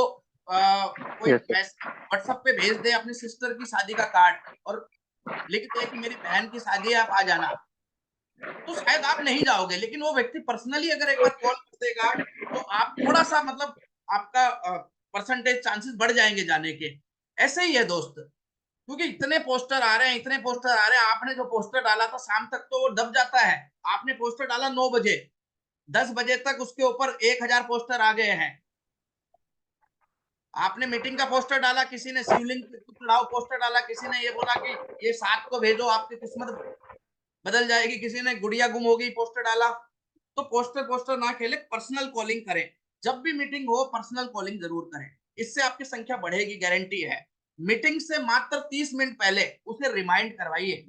कोई Yes, sir. व्हाट्सएप पे भेज दे अपनी सिस्टर की शादी का कार्ड और लिख दे कि मेरी बहन की शादी है, आप आ जाना, तो शायद आप नहीं जाओगे, लेकिन वो व्यक्ति पर्सनली अगर एक बार कॉल कर देगा तो आप थोड़ा सा मतलब आपका परसेंटेज चांसेस बढ़ जाएंगे जाने के। ऐसे ही है दोस्त, क्योंकि इतने पोस्टर आ रहे हैं, इतने पोस्टर आ रहे हैं। आपने जो पोस्टर डाला था शाम तक तो वो दब जाता है। आपने पोस्टर डाला 9 बजे, 10 बजे तक उसके ऊपर 1000 पोस्टर आ गए हैं। आपने मीटिंग का पोस्टर डाला, किसी ने शिवलिंग पे चढ़ाओ पोस्टर डाला, किसी ने ये बोला कि ये 7 को भेजो आपकी किस्मत बदल जाएगी, किसी ने गुड़िया गुम हो गई पोस्टर डाला। तो पोस्टर ना खेले, पर्सनल कॉलिंग करें। जब भी मीटिंग हो पर्सनल कॉलिंग जरूर करें, इससे आपकी संख्या बढ़ेगी, गारंटी है। मीटिंग से मात्र 30 मिनट पहले उसे रिमाइंड करवाइए।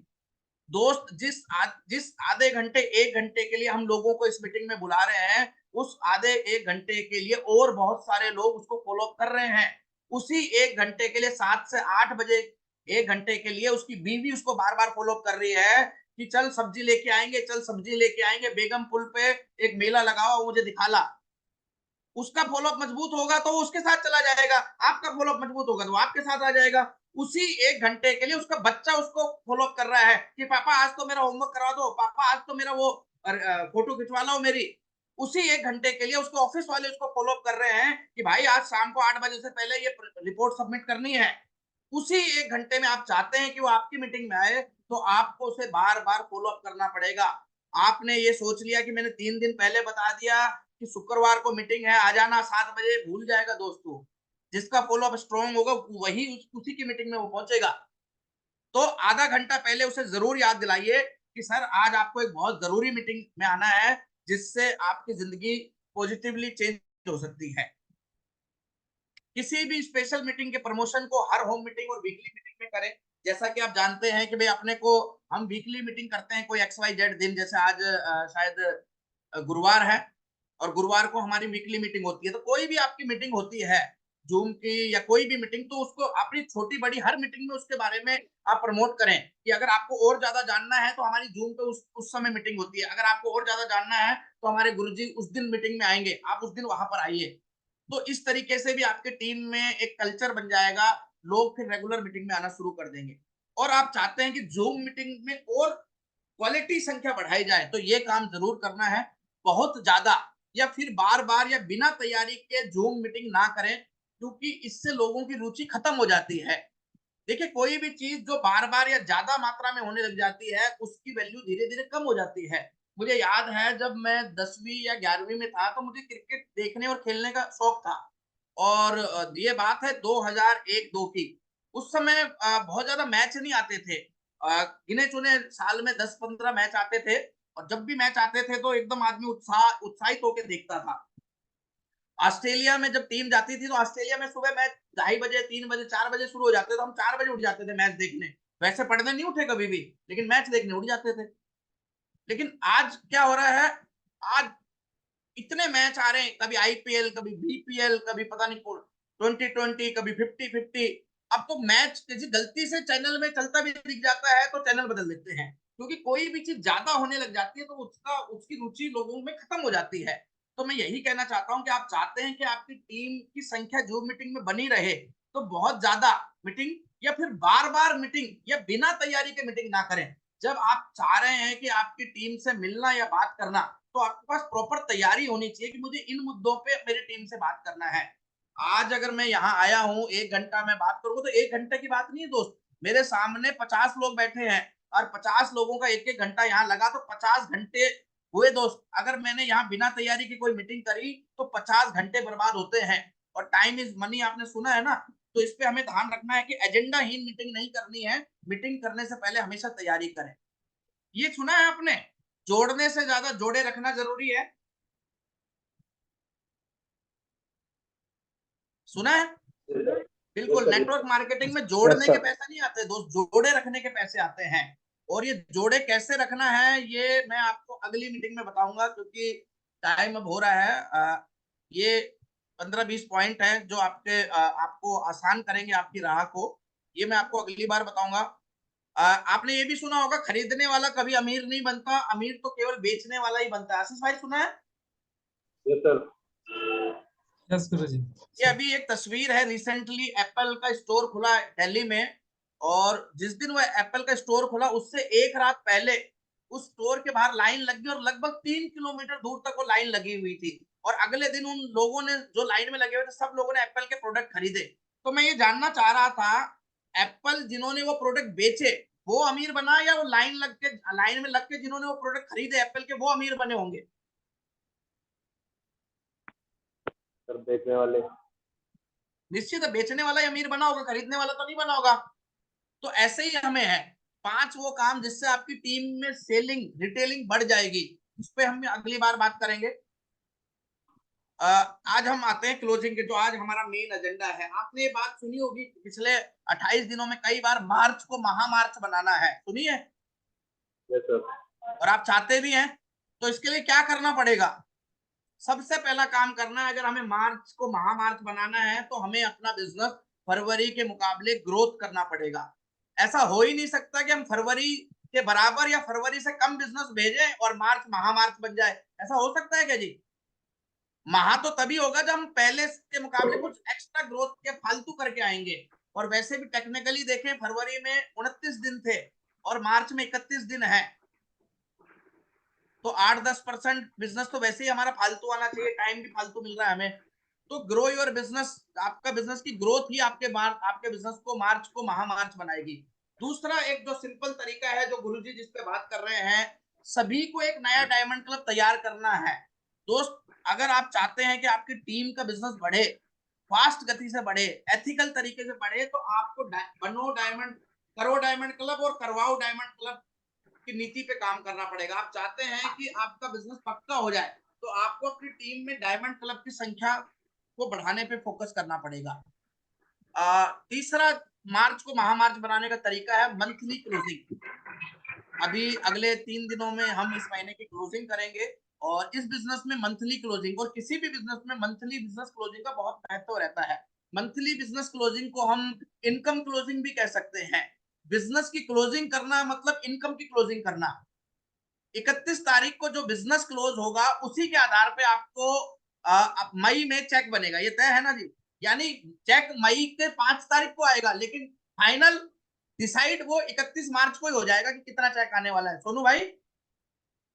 दोस्त, जिस आधे घंटे 1 घंटे के लिए हम लोगों को इस मीटिंग में बुला रहे हैं, उस आधे 1 घंटे के लिए और बहुत सारे लोग उसको फॉलो अप कर रहे हैं। उसी 1 घंटे के लिए 7 से 8 बजे 1 घंटे के लिए उसकी बीवी उसको बार बार फॉलो अप कर रही है कि चल सब्जी लेके आएंगे, चल सब्जी लेके आएंगे, बेगम पुल पे एक मेला लगा हुआ, मुझे दिखाला। उसका फॉलोअप मजबूत होगा तो उसके साथ चला जाएगा, आपका फॉलोअप मजबूत होगा तो आपके साथ आ जाएगा। उसी 1 घंटे के लिए उसका बच्चा उसको फॉलोअप कर रहा है कि पापा आज तो मेरा होमवर्क करवा दो, पापा आज तो मेरा वो फोटो खिंचवा लो मेरी। उसी 1 घंटे के लिए उसके ऑफिस वाले उसको फॉलोअप कर रहे हैं कि भाई आज शाम को 8 बजे से पहले ये रिपोर्ट सबमिट करनी है। उसी 1 घंटे में आप चाहते हैं कि वो आपकी मीटिंग में आए, तो आपको उसे बार बार फॉलोअप करना पड़ेगा। आपने ये सोच लिया कि मैंने 3 दिन पहले बता दिया कि शुक्रवार को मीटिंग है, आ जाना 7 बजे, भूल जाएगा दोस्तों। जिसका फॉलोअप स्ट्रांग होगा वही उसी की मीटिंग में वो पहुंचेगा। तो आधा घंटा पहले उसे जरूर याद दिलाइए कि सर आज आपको एक बहुत जरूरी मीटिंग में आना है, जिससे आपकी जिंदगी पॉजिटिवली चेंज हो सकती है। किसी भी स्पेशल मीटिंग के प्रमोशन को हर होम मीटिंग और वीकली मीटिंग में करें। जैसा कि आप जानते हैं कि भाई अपने को हम वीकली मीटिंग करते हैं कोई XYZ दिन, जैसे आज शायद गुरुवार है और गुरुवार को हमारी वीकली मीटिंग होती है। तो कोई भी आपकी मीटिंग होती है जूम की या कोई भी मीटिंग, तो उसको अपनी छोटी बड़ी हर मीटिंग में उसके बारे में आप प्रमोट करें कि अगर आपको और ज्यादा जानना है तो हमारी जूम पे उस समय मीटिंग होती है। अगर आपको और ज्यादा जानना है तो हमारे गुरुजी उस दिन मीटिंग में आएंगे, आप उस दिन वहां पर आइए। तो इस तरीके से भी आपके टीम में एक कल्चर बन जाएगा, लोग फिर रेगुलर मीटिंग में आना शुरू कर देंगे। और आप चाहते हैं कि जूम मीटिंग में और क्वालिटी संख्या बढ़ाई जाए, तो ये काम जरूर करना है। बहुत ज्यादा या फिर बार बार या बिना तैयारी के जूम मीटिंग ना करें, क्योंकि इससे लोगों की रुचि खत्म हो जाती है। देखिए, कोई भी चीज जो बार बार या ज्यादा मात्रा में होने लग जाती है, उसकी वैल्यू धीरे धीरे कम हो जाती है। मुझे याद है जब मैं 10वीं या 11वीं में था तो मुझे क्रिकेट देखने और खेलने का शौक था। और ये बात है 2001-2 की। उस समय बहुत ज्यादा मैच नहीं आते थे। गिने चुने साल में 10-15 मैच आते थे, और जब भी मैच आते थे तो एकदम आदमी उत्साहित होकर देखता था। ऑस्ट्रेलिया में जब टीम जाती थी तो ऑस्ट्रेलिया में सुबह मैच 2:30 बजे, 3 बजे, 4 बजे शुरू हो जाते थे, तो हम 4 बजे उठ जाते थे मैच देखने। वैसे पढ़ने नहीं उठे कभी भी, लेकिन मैच देखने उठ जाते थे। लेकिन आज क्या हो रहा है, आज इतने मैच आ रहे हैं, कभी IPL, कभी BPL, कभी पता नहीं 2020, कभी 50-50। अब तो मैच किसी गलती से चैनल में चलता भी दिख जाता है तो चैनल बदल देते हैं, क्योंकि कोई भी चीज ज्यादा होने लग जाती है तो उसकी रुचि लोगों में खत्म हो जाती है। तो मैं यही कहना चाहता हूं कि आप चाहते हैं कि आपकी टीम की संख्या जूम मीटिंग में बनी रहे, तो बहुत ज्यादा मीटिंग या फिर बार बार मीटिंग या बिना तैयारी के मीटिंग ना करें। जब आप चाह रहे हैं कि आपकी टीम से मिलना या बात करना, तो आपके पास प्रॉपर तैयारी होनी चाहिए कि मुझे इन मुद्दों पे मेरी टीम से बात करना है। आज अगर मैं यहाँ आया हूँ 1 घंटा मैं बात करूंगा, तो 1 घंटे की बात नहीं है दोस्त। मेरे सामने 50 लोग बैठे हैं और 50 लोगों का 1-1 घंटा यहाँ लगा, तो 50 घंटे हुए दोस्त। अगर मैंने यहाँ बिना तैयारी की कोई मीटिंग करी तो 50 घंटे बर्बाद होते हैं। और टाइम इज मनी, आपने सुना है ना। तो इस पे हमें ध्यान रखना है कि एजेंडाहीन मीटिंग नहीं करनी है। मीटिंग करने से पहले हमेशा तैयारी करें। ये सुना है आपने, जोड़ने से ज्यादा जोड़े रखना जरूरी है। सुना है? बिल्कुल, नेटवर्क मार्केटिंग में यस जोड़ने के सर। पैसे नहीं आते दोस्त, जोड़े रखने के पैसे आते हैं। और ये जोड़े कैसे रखना है ये मैं आपको अगली मीटिंग में बताऊंगा, क्योंकि टाइम अब हो रहा है। ये 15-20 पॉइंट है जो आपको आसान करेंगे आपकी राह को। ये मैं आपको अगली बार बताऊंगा। आपने ये भी सुना होगा, खरीदने वाला कभी अमीर नहीं बनता, अमीर तो केवल बेचने वाला ही बनता है। आशीष भाई सुना है? Yes sir. यस गुरुजी। ये अभी एक तस्वीर है, रिसेंटली एप्पल का स्टोर खुला है दिल्ली में, और जिस दिन वह एप्पल का स्टोर खुला उससे एक रात पहले उस स्टोर के बाहर लाइन लग गई और लगभग 3 किलोमीटर दूर तक वो लाइन लगी हुई थी। और अगले दिन उन लोगों ने, जो लाइन में लगे हुए थे, सब लोगों ने एप्पल के प्रोडक्ट खरीदे। तो मैं ये जानना चाह रहा था, एप्पल जिन्होंने वो प्रोडक्ट बेचे वो अमीर बना, या वो लाइन में लग के जिन्होंने वो प्रोडक्ट खरीदे एप्पल के, वो अमीर बने होंगे? सर बेचने वाले। निश्चित है, बेचने वाला ही अमीर बना होगा, खरीदने वाला तो नहीं बना होगा। तो ऐसे ही हमें है 5 वो काम जिससे आपकी टीम में सेलिंग, रिटेलिंग बढ़ जाएगी। इस पे हम अगली बार बात करेंगे। आज हम आते हैं क्लोजिंग के, जो आज हमारा मेन एजेंडा है। आपने ये बात सुनी होगी पिछले 28 दिनों में कई बार, मार्च को महामार्च बनाना है, सुनिए। Yes sir. और आप चाहते भी हैं, तो इसके लिए क्या करना पड़ेगा? सबसे पहला काम करना है, अगर हमें मार्च को महामार्च बनाना है तो हमें अपना बिजनेस फरवरी के मुकाबले ग्रोथ करना पड़ेगा। ऐसा हो ही नहीं सकता कि हम फरवरी के बराबर या फरवरी से कम बिजनेस भेजें और मार्च महामार्च बन जाए। ऐसा हो सकता है क्या जी? महा तो तभी होगा जब हम पहले के मुकाबले कुछ एक्स्ट्रा ग्रोथ के फालतू करके आएंगे। और वैसे भी टेक्निकली देखें, फरवरी में 29 दिन थे और मार्च में 31 दिन है, तो 8-10% बिजनेस तो वैसे ही हमारा फालतू आना चाहिए, टाइम भी फालतू मिल रहा है हमें। तो ग्रो योर बिजनेस, आपका बिजनेस की ग्रोथ ही आपके बिजनेस को मार्च को महामार्च बनाएगी। दूसरा एक जो सिंपल तरीका है, जो गुरुजी जिस पे बात कर रहे हैं, सभी को एक नया डायमंड क्लब तैयार करना है। दोस्त, अगर आप चाहते हैं कि आपकी टीम का बिजनेस बढ़े, फास्ट गति से बढ़े, एथिकल तरीके से बढ़े, तो आपको बनो डायमंड, करो डायमंड क्लब और करवाओ डायमंड क्लब की नीति पे काम करना पड़ेगा। आप चाहते हैं कि आपका बिजनेस पक्का हो जाए, तो आपको अपनी टीम में डायमंड क्लब की संख्या को बढ़ाने पे फोकस करना पड़ेगा। तीसरा मार्च को महामार्च बनाने का तरीका है मंथली क्लोजिंग। अभी अगले 3 दिनों में हम इस महीने की क्लोजिंग करेंगे, और इस बिजनेस में मंथली क्लोजिंग, और किसी भी बिजनेस में मंथली बिजनेस क्लोजिंग का बहुत महत्व रहता है। मंथली बिजनेस क्लोजिंग को हम इनकम क्लोजिंग भी कह सकते हैं। बिजनेस की क्लोजिंग करना मतलब इनकम की क्लोजिंग करना। 31 तारीख को जो बिजनेस क्लोज होगा उसी के आधार पे आपको मई में चेक बनेगा, ये तय है ना जी। यानी चेक मई के 5 तारीख को आएगा, लेकिन फाइनल डिसाइड वो 31 मार्च को ही हो जाएगा कि कितना चेक आने वाला है। सोनू भाई,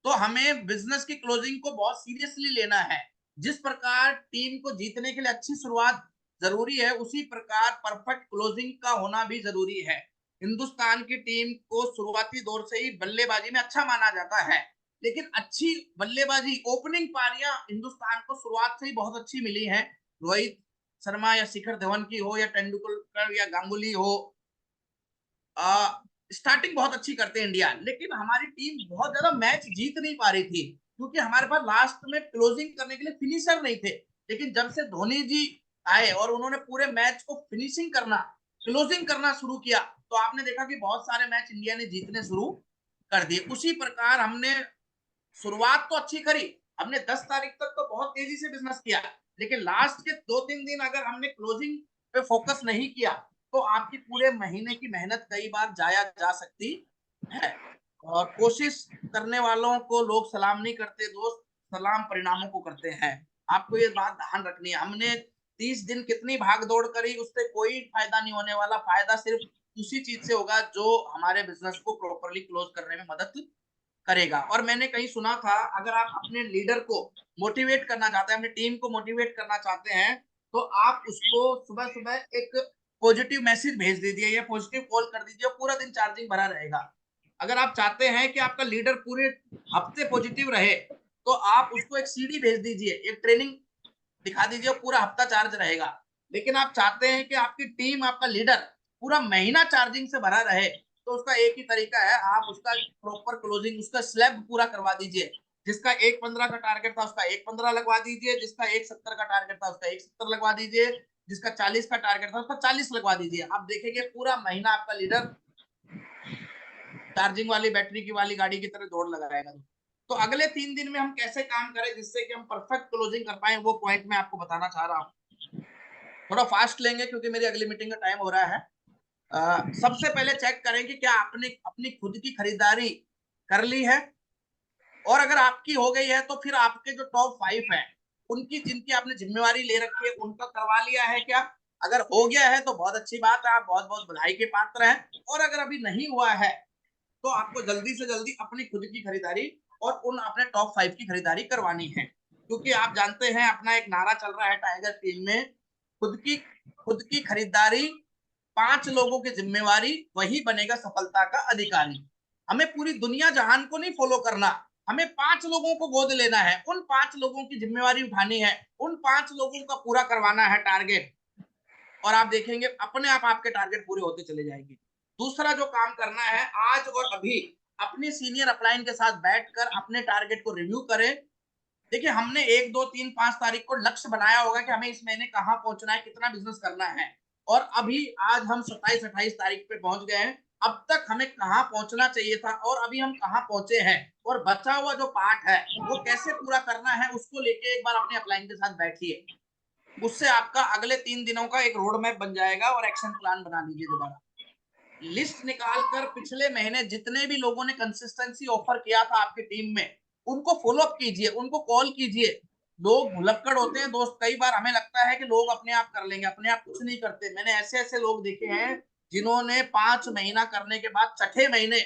तो हमें बिजनेस की क्लोजिंग को बहुत सीरियसली लेना है। जिस प्रकार टीम को जीतने के लिए अच्छी शुरुआत जरूरी है, उसी प्रकार परफेक्ट क्लोजिंग का होना भी जरूरी है। हिंदुस्तान की टीम को शुरुआती दौर से ही बल्लेबाजी में अच्छा माना जाता है, लेकिन अच्छी बल्लेबाजी, ओपनिंग पारियां हिंदुस्तान को शुरुआत से ही बहुत अच्छी मिली हैं। रोहित शर्मा या शिखर धवन की हो, या तेंदुलकर या गांगुली हो, स्टार्टिंग बहुत अच्छी करते हैं इंडिया, लेकिन हमारी टीम बहुत ज्यादा मैच जीत नहीं पा रही थी, क्योंकि हमारे पास लास्ट में क्लोजिंग करने के लिए फिनिशर नहीं थे। लेकिन जब से धोनी जी आए और उन्होंने पूरे मैच को फिनिशिंग करना, क्लोजिंग करना शुरू किया, तो आपने देखा कि बहुत सारे मैच इंडिया ने जीतने शुरू कर दिए। उसी प्रकार हमने शुरुआत तो अच्छी करी, हमने 10 तारीख तक तो बहुत तेजी से बिजनेस किया, लेकिन लास्ट के 2-3 दिन अगर हमने क्लोजिंग पे फोकस नहीं किया, तो आपकी पूरे महीने की मेहनत कई बार जाया जा सकती है। और कोशिश करने वालों को लोग सलाम नहीं करते दोस्त, सलाम परिणामों को करते हैं। आपको ये बात ध्यान रखनी है। हमने 30 दिन कितनी भाग दौड़ करी, उससे कोई फायदा नहीं होने वाला। फायदा सिर्फ उसी चीज से होगा जो हमारे बिजनेस को प्रॉपरली क्लोज करने में मदद करेगा। और मैंने कहीं सुना था, अगर आप अपने लीडर को मोटिवेट करना चाहते हैं, अपनी टीम को मोटिवेट करना चाहते हैं, तो आप उसको सुबह सुबह एक पॉजिटिव मैसेज भेज दीजिए या पॉजिटिव कॉल कर दीजिए, पूरा दिन चार्जिंग भरा रहेगा। अगर आप चाहते हैं कि आपका लीडर पूरे हफ्ते पॉजिटिव रहे, तो आप उसको एक सीडी भेज दीजिए, एक ट्रेनिंग दिखा दीजिए, पूरा हफ्ता चार्ज रहेगा। लेकिन आप चाहते हैं कि आपकी टीम, आपका लीडर पूरा महीना चार्जिंग से भरा रहे, तो उसका एक ही तरीका है, आप उसका प्रॉपर क्लोजिंग, उसका स्लैब पूरा करवा दीजिए। जिसका 1.15 का टारगेट था उसका 1.15 लगवा दीजिए, जिसका 1.70 का टारगेट था उसका 1.70 लगवा दीजिए, जिसका 40 का टारगेट था उसका 40 लगवा दीजिए। आप देखेंगे पूरा महीना आपका लीडर चार्जिंग वाली बैटरी की वाली गाड़ी की तरह दौड़ लगाएगा। तो अगले 3 दिन में हम कैसे काम करें जिससे कि हम परफेक्ट क्लोजिंग कर पाए, वो पॉइंट मैं आपको बताना चाह रहा हूँ। थोड़ा फास्ट लेंगे क्योंकि मेरी अगली मीटिंग का टाइम हो रहा है। सबसे पहले चेक करें कि क्या आपने अपनी खुद की खरीदारी कर ली है, और अगर आपकी हो गई है तो फिर आपके जो टॉप 5 है उनकी, जिनकी आपने जिम्मेवारी ले रखी है, उनका करवा लिया है क्या? अगर हो गया है तो बहुत अच्छी बात है, आप बहुत बहुत बधाई के पात्र हैं। और अगर अभी नहीं हुआ है तो आपको जल्दी से जल्दी अपनी खुद की खरीदारी और उन अपने टॉप 5 की खरीदारी करवानी है, क्योंकि आप जानते हैं अपना एक नारा चल रहा है टाइगर टीम में, खुद की खरीदारी 5 लोगों की जिम्मेवारी, वही बनेगा सफलता का अधिकारी। हमें पूरी दुनिया जहान को नहीं फॉलो करना, हमें 5 लोगों को गोद लेना है, उन 5 लोगों की जिम्मेवारी उठानी है, उन 5 लोगों का पूरा करवाना है टारगेट, और आप देखेंगे अपने आप आपके टारगेट पूरे होते चले जाएंगे। दूसरा जो काम करना है, आज और अभी अपने सीनियर अपलाइन के साथ बैठकर अपने टारगेट को रिव्यू करें। देखिए, हमने 1, 2, 3, 5 तारीख को लक्ष्य बनाया होगा कि हमें इस महीने कहाँ पहुंचना है, कितना बिजनेस करना है, और अभी आज हम 27, 28 तारीख पे पहुंच गए हैं। अब तक हमें कहाँ पहुंचना चाहिए था और अभी हम कहाँ पहुंचे हैं, और बचा हुआ जो पार्ट है वो कैसे पूरा करना है, उसको लेके एक बार अपने अपलाइन के साथ बैठिए। उससे आपका अगले 3 दिनों का एक रोड मैप बन जाएगा, और एक्शन प्लान बना लीजिए दोबारा। लिस्ट निकाल कर पिछले महीने जितने भी लोगों ने कंसिस्टेंसी ऑफर किया था आपकी टीम में, उनको फॉलो अप कीजिए, उनको कॉल कीजिए। लोग भुलक्कड़ होते हैं दोस्त, कई बार हमें लगता है कि लोग अपने आप कर लेंगे, अपने आप कुछ नहीं करते। मैंने ऐसे ऐसे लोग देखे हैं जिन्होंने 5 महीना करने के बाद छठे महीने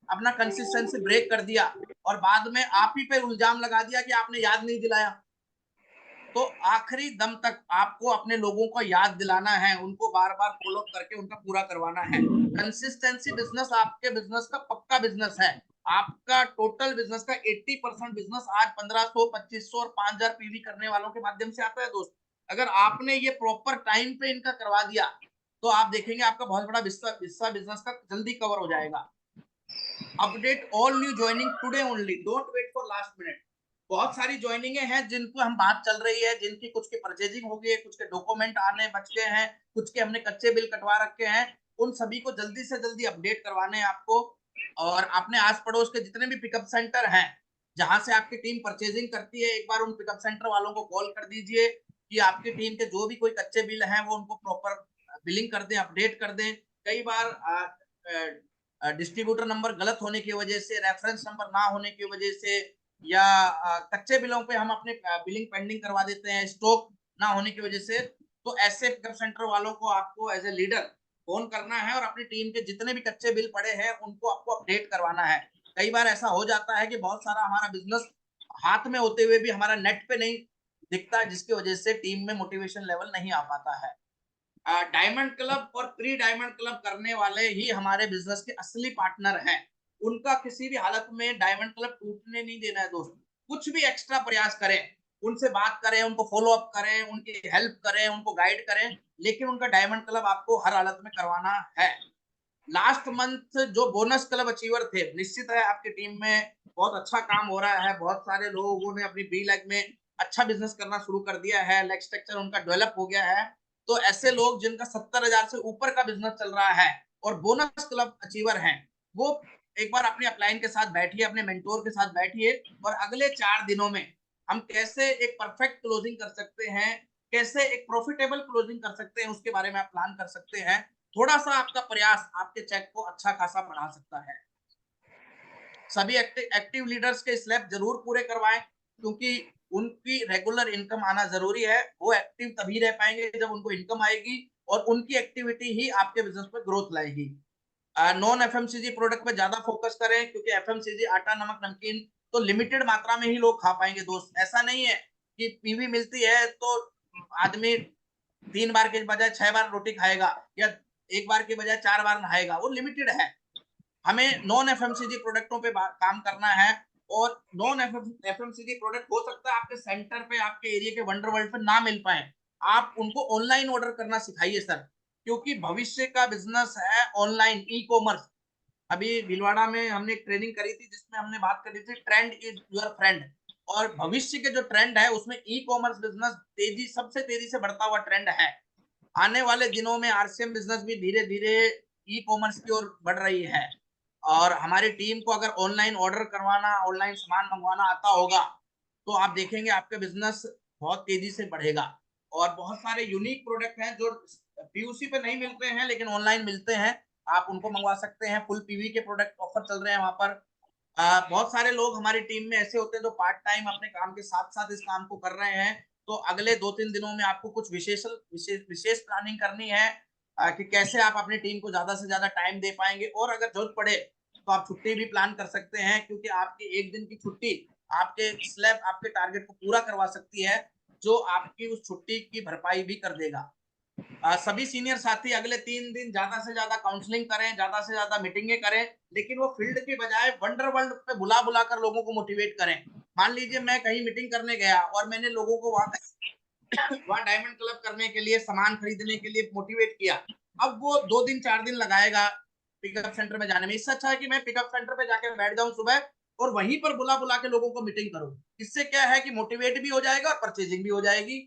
अपना कंसिस्टेंसी ब्रेक कर दिया, और बाद में आप ही पे इल्जाम लगा दिया कि आपने याद नहीं दिलाया। तो आखिरी दम तक आपको अपने लोगों को याद दिलाना है, उनको बार बार फॉलो करके उनका पूरा करवाना है। कंसिस्टेंसी बिजनेस आपके बिजनेस का पक्का बिजनेस है। आपका टोटल बिजनेस का 80% बिजनेस आज 1500, 2500 और 5000 पीवी करने वालों के माध्यम से आता है दोस्त। अगर आपने ये प्रॉपर टाइम पे इनका करवा दिया तो आप देखेंगे आपका बहुत बड़ा हिस्सा बिजनेस का जल्दी कवर हो जाएगा। Update all new joining today only, don't wait for last minute. बहुत सारी ज्वाइनिंगें हैं जिनको हम बात चल रही है, जिनकी कुछ की परचेजिंग हो गई है, कुछ के डॉक्यूमेंट आने बच गए हैं, कुछ के हमने कच्चे बिल कटवा रखे हैं, उन सभी को जल्दी से जल्दी अपडेट करवाने हैं आपको। और अपने आस पड़ोस के जितने भी पिकअप सेंटर हैं जहां से आपकी टीम परचेजिंग करती है, एक बार उन पिकअप सेंटर वालों को कॉल कर दीजिए कि आपकी टीम के जो भी कोई कच्चे बिल हैं वो उनको प्रॉपर बिलिंग कर दें, अपडेट कर दें। कई बार डिस्ट्रीब्यूटर नंबर गलत होने की वजह से, रेफरेंस नंबर ना होने की वजह से, या कच्चे बिलों पे हम अपने बिलिंग पेंडिंग करवा देते हैं स्टॉक ना होने की वजह से। तो ऐसे पिकअप सेंटर वालों को आपको एज ए लीडर फोन करना है और अपनी टीम के जितने भी कच्चे बिल पड़े हैं उनको आपको अपडेट करवाना है। कई बार ऐसा हो जाता है कि बहुत सारा हमारा बिजनेस हाथ में होते हुए भी हमारा नेट पे नहीं दिखता, जिसकी वजह से टीम में मोटिवेशन लेवल नहीं आ पाता है। डायमंड क्लब और प्री डायमंड क्लब करने वाले ही हमारे बिजनेस के असली पार्टनर हैं। उनका किसी भी हालत में डायमंड क्लब टूटने नहीं देना है दोस्त। कुछ भी एक्स्ट्रा प्रयास करें, उनसे बात करें, उनको फॉलो अप करें, उनकी हेल्प करें, उनको गाइड करें, लेकिन उनका डायमंड क्लब आपको हर हालत में करवाना है। लास्ट मंथ जो बोनस क्लब अचीवर थे, निश्चित है आपकी टीम में बहुत अच्छा काम हो रहा है, बहुत सारे लोगों ने अपनी बी लैग में अच्छा बिजनेस करना शुरू कर दिया है, लेग स्ट्रक्चर उनका डेवलप हो गया है। तो ऐसे लोग जिनका 70,000 से ऊपर का बिजनेस चल रहा है और बोनस क्लब अचीवर हैं, वो एक बार अपने अपलाइन के साथ बैठिए, अपने मेंटोर के साथ बैठिए, और अगले 4 दिनों में हम कैसे एक परफेक्ट क्लोजिंग कर सकते हैं, कैसे एक प्रॉफिटेबल क्लोजिंग कर सकते हैं, उसके बारे में आप प्लान कर सकते हैं। थोड़ा सा आपका प्रयास आपके चेक को अच्छा खासा बढ़ा सकता है। सभी एक्टिव लीडर्स के स्लैब जरूर पूरे करवाएं, क्योंकि उनकी रेगुलर इनकम आना जरूरी है। वो एक्टिव तभी रह पाएंगे जब उनको इनकम आएगी, और उनकी एक्टिविटी ही आपके बिजनेस में ग्रोथ लाएगी। नॉन एफएमसीजी प्रोडक्ट पे ज्यादा फोकस करें, क्योंकि एफएमसीजी आटा नमक नमकीन तो लिमिटेड मात्रा में ही लोग खा पाएंगे दोस्त। ऐसा नहीं है कि पीवी मिलती है तो आदमी 3 बार के बजाय 6 बार रोटी खाएगा, या 1 बार के बजाय 4 बार नहाएगा, वो लिमिटेड है। हमें नॉन एफएमसीजी प्रोडक्टों पे काम करना है, और नॉन एफएमसीजी प्रोडक्ट हो सकता है आपके सेंटर पे, आपके एरिया के वंडर वर्ल्ड पे ना मिल पाए, आप उनको ऑनलाइन ऑर्डर करना सिखाइए सर, क्योंकि भविष्य का बिजनेस है ऑनलाइन ई कॉमर्स। अभी भीलवाड़ा में हमने एक ट्रेनिंग करी थी जिसमें हमने बात करी थी ट्रेंड इज योर फ्रेंड, और भविष्य के जो ट्रेंड है उसमें ई कॉमर्स बिजनेस सबसे तेजी से बढ़ता हुआ ट्रेंड है। आने वाले दिनों में आरसीएम बिजनेस भी धीरे धीरे ई कॉमर्स की ओर बढ़ रही है। और हमारी टीम को अगर ऑनलाइन ऑर्डर करवाना, ऑनलाइन सामान मंगवाना आता होगा तो आप देखेंगे आपका बिजनेस बहुत तेजी से बढ़ेगा। और बहुत सारे यूनिक प्रोडक्ट हैं जो पीयूसी पे नहीं मिलते हैं लेकिन ऑनलाइन मिलते हैं, आप उनको मंगवा सकते हैं। फुल पीवी के प्रोडक्ट ऑफर चल रहे हैं वहां पर। बहुत सारे लोग हमारी टीम में ऐसे होते हैं जो पार्ट टाइम अपने काम के साथ साथ इस काम को कर रहे हैं। तो अगले 2-3 दिनों में आपको कुछ विशेष प्लानिंग करनी है कि कैसे आप अपनी टीम को ज्यादा से ज्यादा टाइम दे पाएंगे। और अगर जरूरत पड़े तो आप छुट्टी भी प्लान कर सकते हैं, क्योंकि आपकी एक दिन की छुट्टी आपके स्लैब, आपके टारगेट को पूरा करवा सकती है, जो आपकी उस छुट्टी की भरपाई भी कर देगा। सभी सीनियर साथी अगले 3 दिन ज्यादा से ज्यादा काउंसलिंग करें, ज्यादा से ज्यादा मीटिंगें करें, लेकिन वो फील्ड के बजाय वंडर वर्ल्ड पे बुला बुला कर लोगों को मोटिवेट करें। मान लीजिए मैं कहीं मीटिंग करने गया और मैंने लोगों को वहां डायमंड क्लब करने के लिए, सामान खरीदने के लिए मोटिवेट किया। अब वो 2 दिन 4 दिन लगाएगा पिकअप सेंटर में जाने में। इससे अच्छा है कि मैं पिकअप सेंटर पे जाके बैठ जाऊं सुबह और वहीं पर बुला बुला के लोगों को मीटिंग करूं। इससे क्या है कि मोटिवेट भी हो जाएगा और परचेजिंग भी हो जाएगी।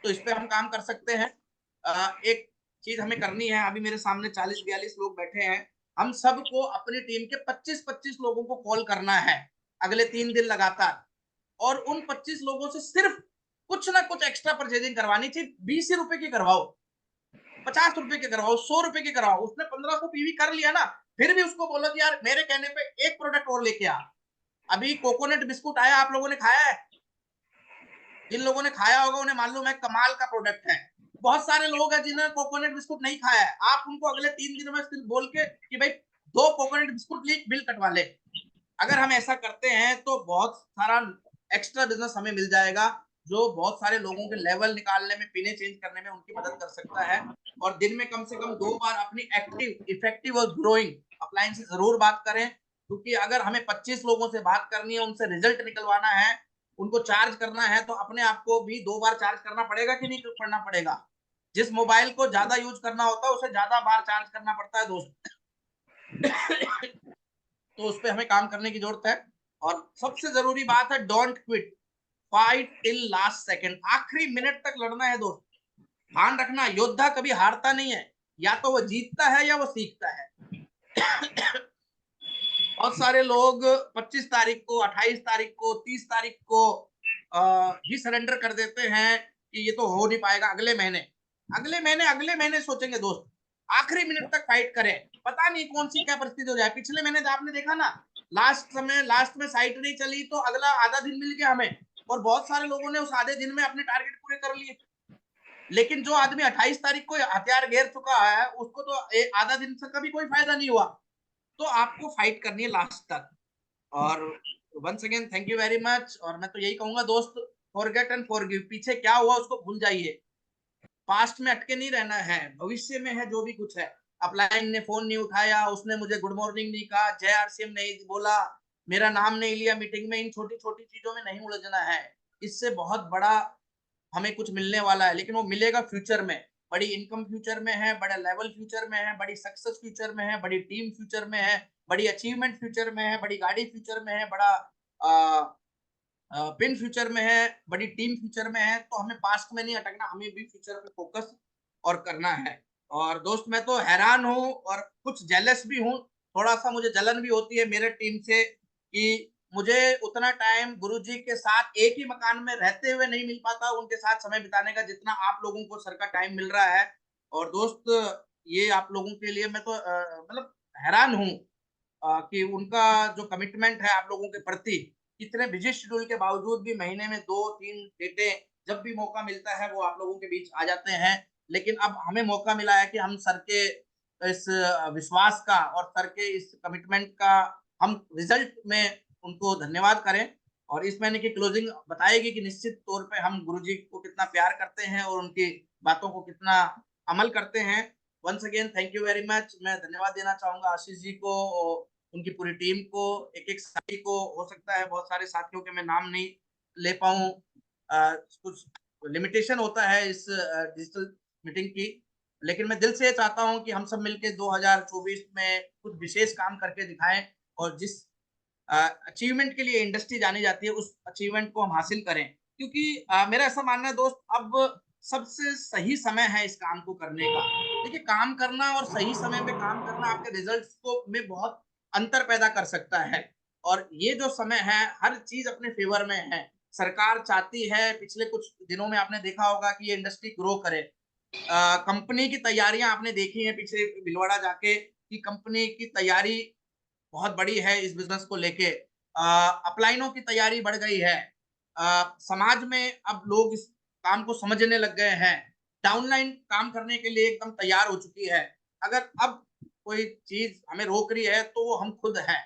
तो इस पे हम काम कर सकते हैं। एक चीज हमें करनी है, अभी मेरे सामने 40-42 लोग बैठे हैं, हम सबको अपनी टीम के 25-25 लोगों को कॉल करना है अगले 3 दिन लगातार। और उन 25 लोगों से सिर्फ कुछ ना कुछ एक्स्ट्रा परचेजिंग करवानी चाहिए। 20 रुपए की करवाओ, 50 रुपए की करवाओ, 100 रुपए की करवाओ। उसने 1500 पीवी कर लिया ना, फिर भी उसको बोलो कि यार मेरे कहने पे एक प्रोडक्ट और लेके आ। अभी कोकोनट बिस्कुट आया, आप लोगों ने खाया है? जिन लोगों ने खाया होगा उन्हें मालूम है कमाल का प्रोडक्ट है। बहुत सारे लोग हैं जिन्होंने कोकोनट बिस्कुट नहीं खाया है, आप उनको अगले 3 दिनों में सिर्फ बोल के कि भाई 2 कोकोनट बिस्कुट बिल कटवा ले। अगर हम ऐसा करते हैं तो बहुत सारा एक्स्ट्रा बिजनेस हमें मिल जाएगा, जो बहुत सारे लोगों के लेवल निकालने में, पीने चेंज करने में उनकी मदद कर सकता है। और दिन में कम से कम 2 बार अपनी एक्टिव, इफेक्टिव और ग्रोइंग अपलाइन से जरूर बात करें, क्योंकि अगर हमें 25 लोगों से बात करनी है, उनसे रिजल्ट निकलवाना है, उनको चार्ज करना है, तो अपने आप को भी 2 बार चार्ज करना पड़ेगा कि नहीं करना पड़ेगा? जिस मोबाइल को ज्यादा यूज करना होता है उसे ज्यादा बार चार्ज करना पड़ता है दोस्त। तो उस पर हमें काम करने की जरूरत है। और सबसे जरूरी बात है, don't quit, fight till last second. आखिरी मिनट तक लड़ना है दोस्त। ध्यान रखना, योद्धा कभी हारता नहीं है, या तो वो जीतता है या वो सीखता है। बहुत सारे लोग 25 तारीख को, 28 तारीख को, 30 तारीख को ही सरेंडर कर देते हैं कि ये तो हो नहीं पाएगा। अगले महीने सोचेंगे दोस्त। आखिरी मिनट तक फाइट करें, पता नहीं कौन सी क्या परिस्थिति हो जाए। पिछले महीने तो आपने देखा ना, लास्ट में साइट नहीं चली तो अगला आधा दिन मिल गया हमें, और बहुत सारे लोगों ने उस आधे दिन में अपने टारगेट पूरे कर लिए। लेकिन जो आदमी 28 तारीख को हथियार घेर चुका है, उसको तो आधा दिन से कभी कोई फायदा नहीं हुआ। तो आपको फाइट करनी है लास्ट तक। और once again thank you very much. और मैं तो यही कहूंगा दोस्त, फॉरगेट एंड फॉरगिव। पीछे क्या हुआ उसको भूल जाइए, पास्ट में अटके नहीं रहना है, भविष्य में है जो भी कुछ है। अपलाइन ने फोन नहीं उठाया, उसने मुझे गुड मॉर्निंग नहीं कहा, जय आरसीएम नहीं बोला, मेरा नाम नहीं लिया मीटिंग में, इन छोटी छोटी चीजों में नहीं उलझना है। इससे बहुत बड़ा हमें कुछ मिलने वाला है, लेकिन वो मिलेगा फ्यूचर में। बड़ी इनकम फ्यूचर में है, बड़ा लेवल फ्यूचर में है, बड़ी सक्सेस फ्यूचर में है, बड़ी टीम फ्यूचर में है, बड़ी अचीवमेंट फ्यूचर में है, बड़ी गाड़ी फ्यूचर में है, बड़ा पिन फ्यूचर में है, बड़ी टीम फ्यूचर में है। तो हमें पास्ट में नहीं अटकना, हमें भी फ्यूचर पे फोकस और करना है। और दोस्त मैं तो हैरान हूँ और कुछ जेलस भी हूँ, थोड़ा सा मुझे जलन भी होती है मेरे टीम से कि मुझे उतना टाइम गुरुजी के साथ एक ही मकान में रहते हुए नहीं मिल पाता उनके साथ समय बिताने का, जितना आप लोगों को सर का टाइम मिल रहा है। और दोस्त ये आप लोगों के लिए मैं तो मतलब हैरान हूँ कि उनका जो कमिटमेंट है आप लोगों के प्रति, इतने बिजी शेड्यूल के बावजूद भी महीने में 2-3 डेटें जब भी मौका मिलता है वो आप लोगों के बीच आ जाते हैं। लेकिन अब हमें मौका मिला है कि हम सर के इस विश्वास का और सर के इस कमिटमेंट का हम रिजल्ट में उनको धन्यवाद करें। और इस महीने की क्लोजिंग बताएगी कि निश्चित तौर पे हम गुरुजी को कितना प्यार करते हैं और उनकी बातों को कितना अमल करते हैं। Once again thank you very much. मैं धन्यवाद देना चाहूंगा आशीष जी को, उनकी पूरी टीम को, एक साथी को। हो सकता है बहुत सारे साथियों के मैं नाम नहीं ले पाऊं, कुछ लिमिटेशन होता है इस डिजिटल मीटिंग की, लेकिन मैं दिल से चाहता हूं कि हम सब मिलकर 2024 में कुछ विशेष काम करके दिखाएं और जिस अचीवमेंट के लिए इंडस्ट्री जानी जाती है उस अचीवमेंट को हम हासिल करें। क्योंकि मेरा ऐसा मानना है दोस्त, अब सबसे सही समय है इस काम को करने का। देखिए काम करना और सही समय पे काम करना आपके रिजल्ट्स को में बहुत अंतर पैदा कर सकता है। और ये जो समय है हर चीज अपने फेवर में है। सरकार चाहती है, पिछले कुछ दिनों में आपने देखा होगा कि ये इंडस्ट्री ग्रो करे। कंपनी की तैयारियां आपने देखी हैं पीछे भीलवाड़ा जाके, कि कंपनी की तैयारी बहुत बड़ी है इस बिजनेस को लेके। अपलाइनों की तैयारी बढ़ गई है। समाज में अब लोग इस काम को समझने लग गए हैं। डाउनलाइन काम करने के लिए एकदम तैयार हो चुकी है। अगर अब कोई चीज हमें रोक रही है तो वो हम खुद हैं।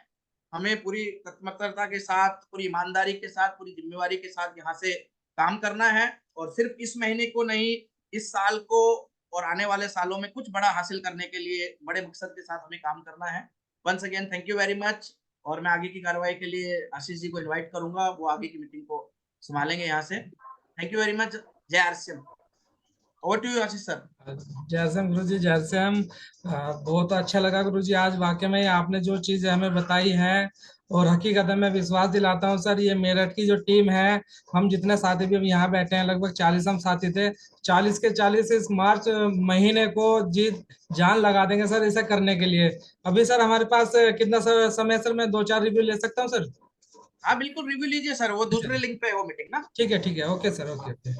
हमें पूरी तत्परता के साथ, पूरी ईमानदारी के साथ, पूरी जिम्मेवारी के साथ यहाँ से काम करना है। और सिर्फ इस महीने को नहीं, इस साल को और आने वाले सालों में कुछ बड़ा हासिल करने के लिए बड़े मकसद के साथ हमें काम करना है। Once again thank you very much. और मैं आगे की कार्रवाई के लिए आशीष जी को इनवाइट करूंगा, वो आगे की मीटिंग को संभालेंगे यहाँ से। Thank you very much. जय RCM. Over to you Ashish sir. जैसे गुरु जी, जैसे हम बहुत अच्छा लगा गुरु जी, आज वाकई में आपने जो चीजें हमें बताई हैं और हकीकत में मैं विश्वास दिलाता हूँ सर, ये मेरठ की जो टीम है, हम जितने साथी भी अब यहाँ बैठे हैं, लगभग 40 हम साथी थे, 40 के 40 इस मार्च महीने को जी जान लगा देंगे सर इसे करने के लिए। अभी सर हमारे पास कितना समय सर, मैं 2-4 रिव्यू ले सकता हूँ सर? हाँ बिल्कुल रिव्यू लीजिए सर, वो दूसरे लिंक पे है वो मीटिंग ना। ठीक है, ओके सर, ओके ओके।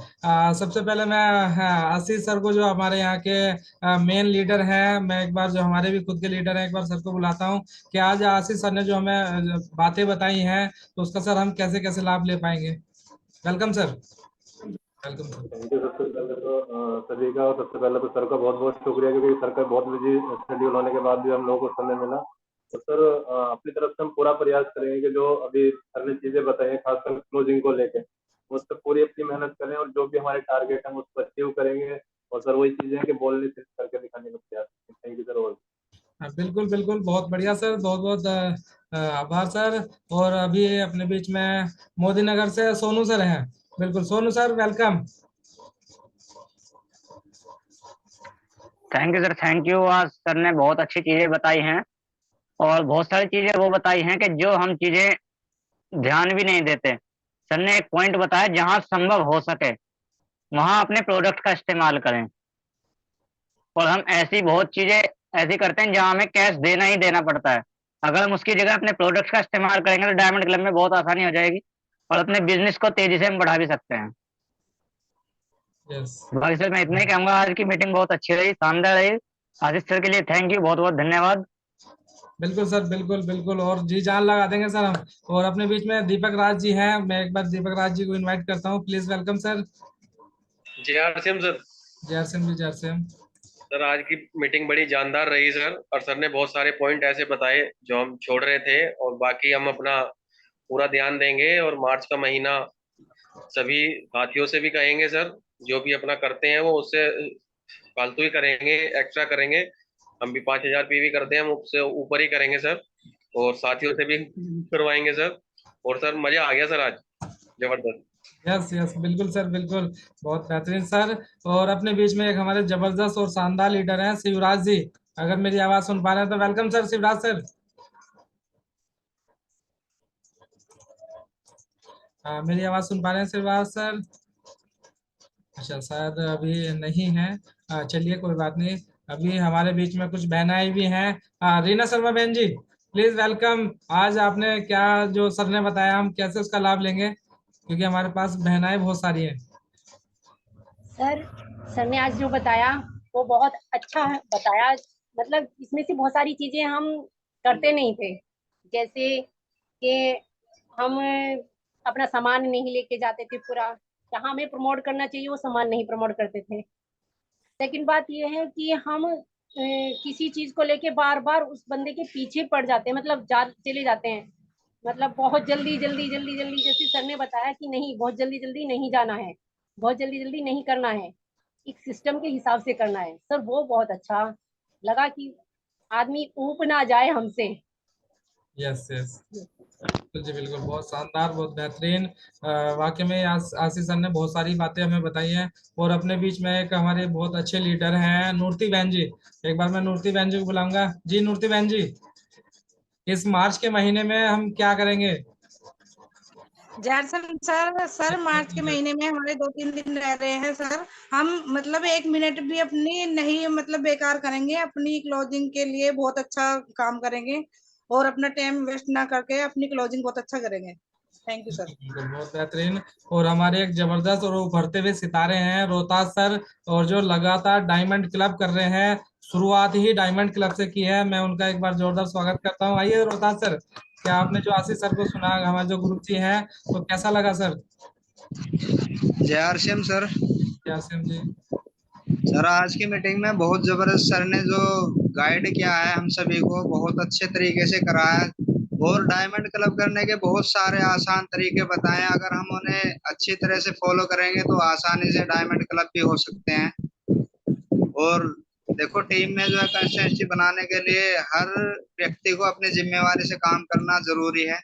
सबसे पहले मैं आशीष सर को, जो हमारे यहाँ के मेन लीडर हैं, मैं एक बार, जो हमारे भी खुद के लीडर हैं, एक बार सर को बुलाता हूँ कि आज आशीष सर ने जो हमें बातें बताई हैं तो उसका सर हम कैसे कैसे लाभ ले पाएंगे। Welcome sir. Welcome sir. Thank you. सबसे पहले तो सभी का, और सबसे पहले तो सर का बहुत बहुत शुक्रिया, क्योंकि सर का बहुत बिजी शेड्यूल होने के बाद भी हम लोगों को समय मिला। तो सर अपनी तरफ से हम पूरा प्रयास करेंगे कि जो अभी सर ने चीजें बताई हैं, खासकर क्लोजिंग को लेके, उस पर पूरी अपनी मेहनत करें और जो भी हमारे टारगेट हैं उसको अचीव करेंगे। और सर वही चीजें हैं कि बोलने से करके दिखाने का प्रयास करेंगे। Thank you sir. और बिल्कुल बिल्कुल, बहुत बढ़िया सर, बहुत बहुत आभार सर। और अभी अपने बीच में मोदी नगर से सोनू सर हैं। बिल्कुल Sonu sir, welcome. Thank you sir, thank you. आज सर ने बहुत अच्छी चीजें बताई हैं और बहुत सारी चीजें वो बताई हैं कि जो हम चीजें ध्यान भी नहीं देते। सर ने एक पॉइंट बताया, जहां संभव हो सके वहां अपने प्रोडक्ट का इस्तेमाल करें। और हम ऐसी बहुत चीजें ऐसी करते हैं जहां हमें कैश देना ही देना पड़ता है। अगर हम उसकी जगह अपने प्रोडक्ट का इस्तेमाल करेंगे तो डायमंड क्लब में बहुत आसानी हो जाएगी और अपने बिजनेस को तेजी से हम बढ़ा भी सकते हैं। यस, बाकी सर मैं इतना ही कहूंगा, आज की मीटिंग बहुत अच्छी रही, शानदार रही। आशीष सर के लिए थैंक यू, बहुत बहुत धन्यवाद। बिल्कुल सर, बिल्कुल बिल्कुल, और जी जान लगा देंगे सर हम। और अपने बीच में दीपक राज जी हैं, मैं एक बार दीपक राज जी को इनवाइट करता हूँ, प्लीज वेलकम सर। जय आरसीएम सर। जय आरसीएम जी, जय आरसीएम। सर आज की मीटिंग बड़ी जानदार रही सर, और सर ने बहुत सारे पॉइंट ऐसे बताए जो हम छोड़ रहे थे, और बाकी हम अपना पूरा ध्यान देंगे। और मार्च का महीना सभी साथियों से भी कहेंगे सर, जो भी अपना करते हैं वो उससे फालतू ही करेंगे, एक्स्ट्रा करेंगे। हम भी 5,000 पीवी करते हैं, हम उससे ऊपर ही करेंगे सर, और साथियों से भी करवाएंगे सर। और सर मजा आ गया सर आज, जबरदस्त। यस यस, बिल्कुल सर, बिल्कुल, बहुत बेहतरीन सर। और अपने बीच में एक हमारे जबरदस्त और शानदार लीडर हैं शिवराज जी, अगर मेरी आवाज सुन पा रहे हैं तो वेलकम सर, शिवराज सर। मेरी आवाज सुन पा रहे हैं शिवराज सर? अच्छा, शायद अभी नहीं है। चलिए कोई बात नहीं। अभी हमारे बीच में कुछ बहनाएं भी हैं। रीना शर्मा बहन जी, प्लीज वेलकम। आज आपने क्या जो सर ने बताया, हम कैसे उसका लाभ लेंगे, क्योंकि हमारे पास बहनाएं बहुत सारी हैं। सर ने आज जो बताया वो बहुत अच्छा बताया। मतलब इसमें से बहुत सारी चीजें हम करते नहीं थे, जैसे कि हम अपना सामान नहीं लेके जाते थे पूरा, जहाँ हमें प्रमोट करना चाहिए वो सामान नहीं प्रमोट करते थे। सेकंड बात ये है कि हम किसी चीज को लेके बार बार उस बंदे के पीछे पड़ जाते हैं, मतलब चले जाते हैं, मतलब बहुत जल्दी जल्दी जल्दी जल्दी, जैसे सर ने बताया कि नहीं, बहुत जल्दी जल्दी नहीं जाना है, बहुत जल्दी जल्दी नहीं करना है, एक सिस्टम के हिसाब से करना है। सर वो बहुत अच्छा लगा कि आदमी ऊब ना जाए हमसे। यस यस, बिल्कुल जी, बिल्कुल, बहुत शानदार, बहुत बेहतरीन। वाकई में आशीष सर ने बहुत सारी बातें हमें बताई हैं। और अपने बीच में एक हमारे बहुत अच्छे लीडर हैं नूरती बहन जी, एक बार मैं नूरती बहन जी को बुलाऊंगा। जी नूरती बहन जी, इस मार्च के महीने में हम क्या करेंगे? जैसन सर मार्च के महीने में हमारे 2-3 दिन रह रहे हैं सर। हम मतलब 1 मिनट भी अपनी नहीं मतलब बेकार करेंगे, अपनी क्लोजिंग के लिए बहुत अच्छा काम करेंगे। और अपना टाइम वेस्ट ना करके अपनी क्लोजिंग बहुत अच्छा करेंगे। Thank you sir. बिल्कुल, बहुत बेहतरीन। और हमारे एक जबरदस्त और उभरते हुए सितारे हैं रोहतास सर, और जो लगातार डायमंड क्लब कर रहे हैं, शुरुआत ही डायमंड क्लब से की है। मैं उनका एक बार जोरदार स्वागत करता हूँ। आइए रोहतास सर, क्या आपने जो आशीष सर को सुना, हमारे जो गुरु जी हैं, तो कैसा लगा सर? जय आरसीएम सर। क्या सिंह जी? सर आज की मीटिंग में बहुत जबरदस्त सर ने जो गाइड किया है हम सभी को, बहुत अच्छे तरीके से कराया और डायमंड क्लब करने के बहुत सारे आसान तरीके बताए। अगर हम उन्हें अच्छी तरह से फॉलो करेंगे तो आसानी से डायमंड क्लब भी हो सकते हैं। और देखो, टीम में जो है कंसिस्टेंसी बनाने के लिए हर व्यक्ति को अपनी जिम्मेवारी से काम करना जरूरी है।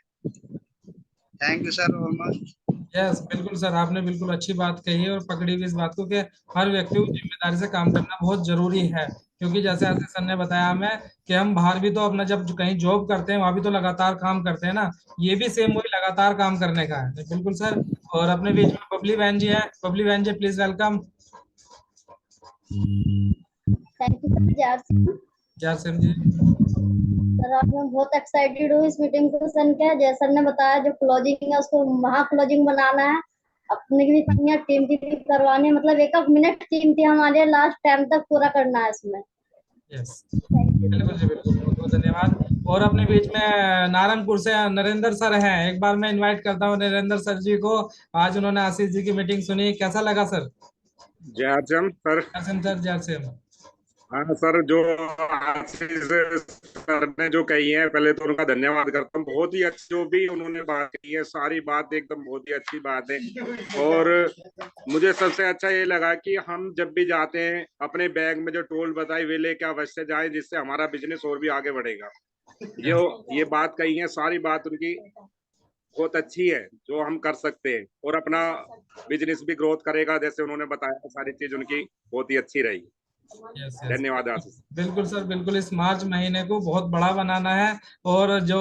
Thank you sir almost. Yes, बिल्कुल सर, आपने बिल्कुल अच्छी बात कही है और पकड़ी भी इस बात को कि हर व्यक्ति को जिम्मेदारी से काम करना बहुत जरूरी है। क्योंकि जैसे आशीष सर ने बताया हमें कि हम बाहर भी तो अपना जब कहीं जॉब करते हैं वहां भी तो लगातार काम करते हैं ना, ये भी सेम वही लगातार काम करने का है। बिल्कुल सर। और अपने बीच में बबली बहन जी है। बबली बहन ji, please welcome. Thank you sir जाट जैसम जी। सर। आज मैं बहुत एक्साइटेड हूँ इस मीटिंग को सन क्या जैसे सर ने बताया, जो क्लोजिंग है उसको महा क्लोजिंग बनाना है, अपने की भी करनी है, टीम की भी करवानी है। मतलब एक एक मिनट कीमती हमारे लास्ट टाइम तक पूरा करना है इसमें। Yes, thank you. बिल्कुल जी, बिल्कुल, बहुत बहुत धन्यवाद। और अपने बीच में नारायणपुर से नरेंद्र सर हैं। एक बार मैं इनवाइट करता हूँ नरेंद्र सर जी को। आज उन्होंने आशीष जी की मीटिंग सुनी, कैसा लगा सर? जय आजम सर। जैसम सर, जैसम। हाँ सर, जो आशीष सर ने जो कही है, पहले तो उनका धन्यवाद करता हूँ। बहुत ही अच्छी जो भी उन्होंने बात कही है, सारी बात एकदम बहुत ही अच्छी बात है। और मुझे सबसे अच्छा ये लगा कि हम जब भी जाते हैं अपने बैग में जो टोल बताई वे लेके अवश्य जाए, जिससे हमारा बिजनेस और भी आगे बढ़ेगा। ये बात कही है, सारी बात उनकी बहुत अच्छी है जो हम कर सकते हैं और अपना बिजनेस भी ग्रोथ करेगा। जैसे उन्होंने बताया, सारी चीज उनकी बहुत ही अच्छी रही। यस, धन्यवाद आशीष। बिल्कुल सर, बिल्कुल। इस मार्च महीने को बहुत बड़ा बनाना है। और जो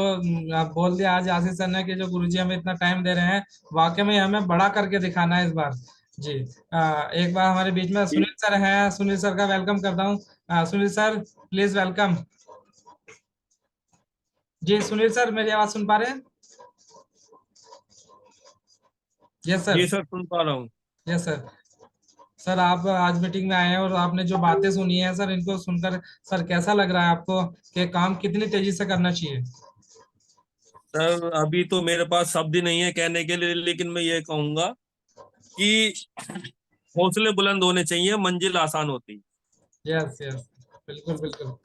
आप बोल दिया आज आशीष सर ने कि जो गुरुजी हमें इतना टाइम दे रहे हैं, वाकई में हमें बड़ा करके दिखाना है इस बार जी। एक बार हमारे बीच में सुनील सर हैं। सुनील सर का वेलकम करता हूँ। Sunil sir, please welcome. जी सुनील सर, मेरी आवाज सुन पा रहे हैं? Yes sir. जी सर, सुन पा रहा हूँ। Yes sir. सर, आप आज मीटिंग में आए हैं और आपने जो बातें सुनी है सर, इनको सुनकर सर कैसा लग रहा है आपको कि काम कितनी तेजी से करना चाहिए? सर, अभी तो मेरे पास शब्द ही नहीं है कहने के लिए, लेकिन मैं ये कहूंगा कि हौसले बुलंद होने चाहिए, मंजिल आसान होती। यस यस, बिल्कुल बिल्कुल।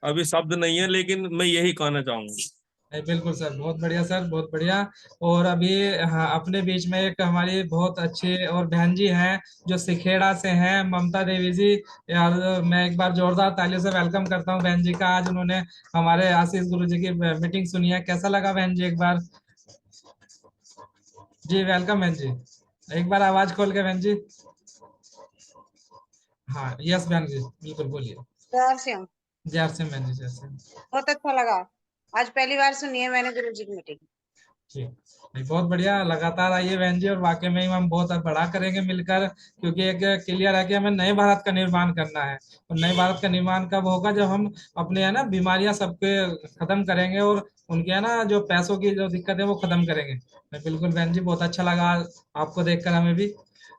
अभी शब्द नहीं है, लेकिन मैं यही कहना चाहूंगा। नहीं, बिल्कुल सर, बहुत बढ़िया सर, बहुत बढ़िया। और अभी हाँ, अपने बीच में एक हमारी बहुत अच्छी और बहन जी हैं जो सिखेड़ा से हैं, ममता देवी जी। यार, मैं एक बार जोरदार तालियों से वेलकम करता हूँ बहन जी का। आज उन्होंने हमारे आशीष गुरु जी की मीटिंग सुनी है, कैसा लगा बहन जी? एक बार जी वेलकम बहन जी। एक बार आवाज खोल के बहन जी। हाँ, यस बहन जी, बिल्कुल बोलिए। जय श्याम। जय सिंह बहन जी, जय सिंह। बहुत अच्छा लगा, आज पहली बार सुनी है मैंने गुरु जी की मीटिंग। जी नहीं, बहुत बढ़िया, लगातार आइए बहन जी। और वाकई में ही हम बहुत बड़ा करेंगे मिलकर, क्योंकि एक क्लियर है कि हमें नए भारत का निर्माण करना है। और नए भारत का निर्माण कब होगा? जब हम अपने है ना बीमारियां सबके खत्म करेंगे और उनके है ना जो पैसों की जो दिक्कत है वो खत्म करेंगे। बिल्कुल बहन जी, बहुत अच्छा लगा आपको देखकर हमें भी।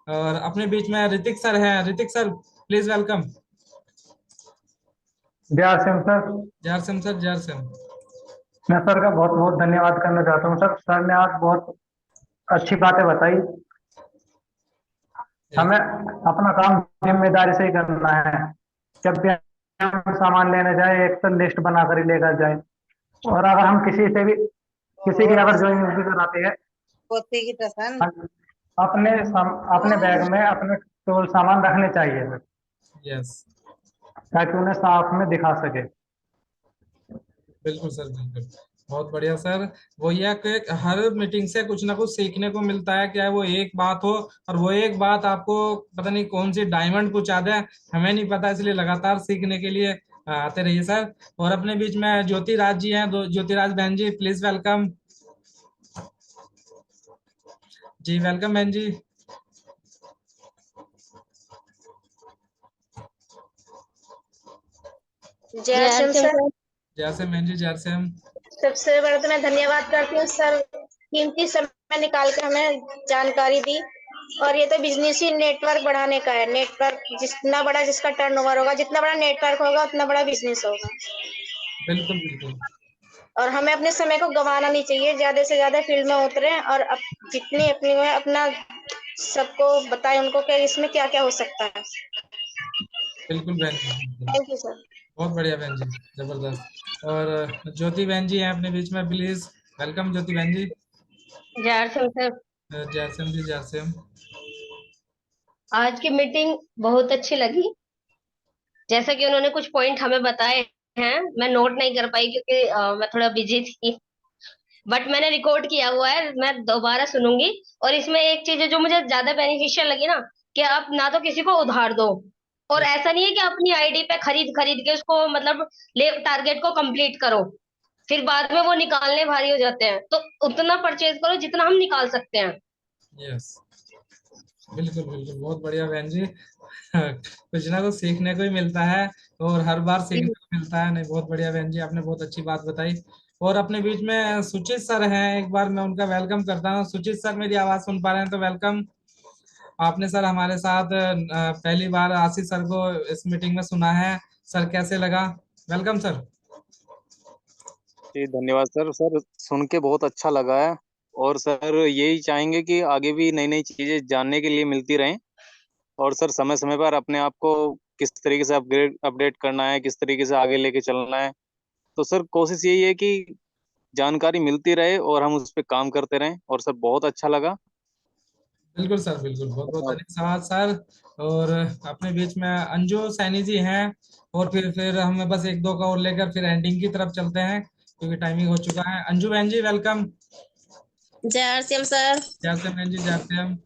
और अपने बीच में ऋतिक सर हैं। Hrithik sir, please welcome. जय सिंह सर। जय सिंह सर, जय सिंह। मैं सर का बहुत बहुत धन्यवाद करना चाहता हूँ सर। सर ने आज बहुत अच्छी बातें बताई। हमें अपना काम जिम्मेदारी से ही करना है। जब भी हम सामान लेने जाए, एक तो लिस्ट बनाकर ही लेकर जाए। और अगर हम किसी की अगर ज्वाइनिंग भी कराते हैं, पोती की टसन अपने बैग में अपने टोल सामान रखने चाहिए सर, यस, ताकि उन्हें साथ में दिखा सके। बिल्कुल सर, बिल्कुल, बहुत बढ़िया सर। वो ये कि हर मीटिंग से कुछ ना कुछ सीखने को मिलता है, क्या है वो एक बात हो, और वो एक बात आपको पता नहीं कौन सी डायमंड पहुंचा दे, हमें नहीं पता। इसलिए लगातार सीखने के लिए आते रहिए सर। और अपने बीच में ज्योतिराज जी हैं, ज्योतिराज बहन ji, please welcome. Ji welcome बहन जी। जय श्याम सर। जैसे बहन जी जैसे हम सबसे बड़ा तो मैं धन्यवाद करती हूँ सर, कीमती समय निकाल कर हमें जानकारी दी। और ये तो बिजनेस ही नेटवर्क बढ़ाने का है। नेटवर्क जितना बड़ा जिसका टर्नओवर होगा, जितना बड़ा नेटवर्क होगा उतना बड़ा बिजनेस होगा। बिल्कुल बिल्कुल और हमें अपने समय को गंवाना नहीं चाहिए, ज्यादा से ज्यादा फील्ड में उतरे और जितनी अपनी में अपना सबको बताएं उनको कि इसमें क्या क्या हो सकता है। बिल्कुल बहन जी बिल्कुल। Thank you sir. बहुत बढ़िया बहन जी, जबरदस्त। और ज्योति बहन जी हैं अपने बीच में, प्लीज वेलकम ज्योति बहन जी। जैसे सर, जैसम जी जैसम। आज की मीटिंग बहुत अच्छी लगी। जैसा कि उन्होंने कुछ पॉइंट हमें बताए हैं, मैं नोट नहीं कर पाई क्योंकि मैं थोड़ा बिजी थी, बट मैंने रिकॉर्ड किया हुआ है, मैं दोबारा सुनूंगी। और इसमें एक चीज है जो मुझे ज्यादा बेनिफिशियल लगी ना, कि आप ना तो किसी को उधार दो, और ऐसा नहीं है कि अपनी आईडी पे खरीद खरीद के उसको मतलब ले टारगेट को कंप्लीट करो, फिर बाद में वो निकालने भारी हो जाते हैं। तो उतना परचेज करो जितना हम निकाल सकते हैं। यस बिल्कुल बिल्कुल, बहुत बढ़िया बहन जी। कुछ ना कुछ सीखने को ही मिलता है, और हर बार सीखने को मिलता है। नहीं, बहुत बढ़िया बहन जी, आपने बहुत अच्छी बात बताई। और अपने बीच में सुचित सर हैं, एक बार मैं उनका वेलकम करता हूँ। सुचित सर मेरी आवाज सुन पा रहे हैं तो वेलकम। आपने सर हमारे साथ पहली बार आशीष सर को इस मीटिंग में सुना है, सर कैसे लगा? Welcome sir. जी धन्यवाद सर। सर सुन के बहुत अच्छा लगा है, और सर यही चाहेंगे कि आगे भी नई नई चीजें जानने के लिए मिलती रहें। और सर समय समय पर अपने आप को किस तरीके से अपडेट करना है, किस तरीके से आगे लेके चलना है। तो सर कोशिश यही है कि जानकारी मिलती रहे और हम उस पर काम करते रहें। और सर बहुत अच्छा लगा। बिल्कुल सर बिल्कुल, बहुत बहुत धन्यवाद सर। और अपने बीच में अंजू सैनी जी हैं, और फिर हमें बस एक दो का और लेकर फिर एंडिंग की तरफ चलते हैं क्योंकि टाइमिंग हो चुका है। अंजू बहन जी वेलकम। जय आरसीएम सर। जैसे बहन जी जैसे हम।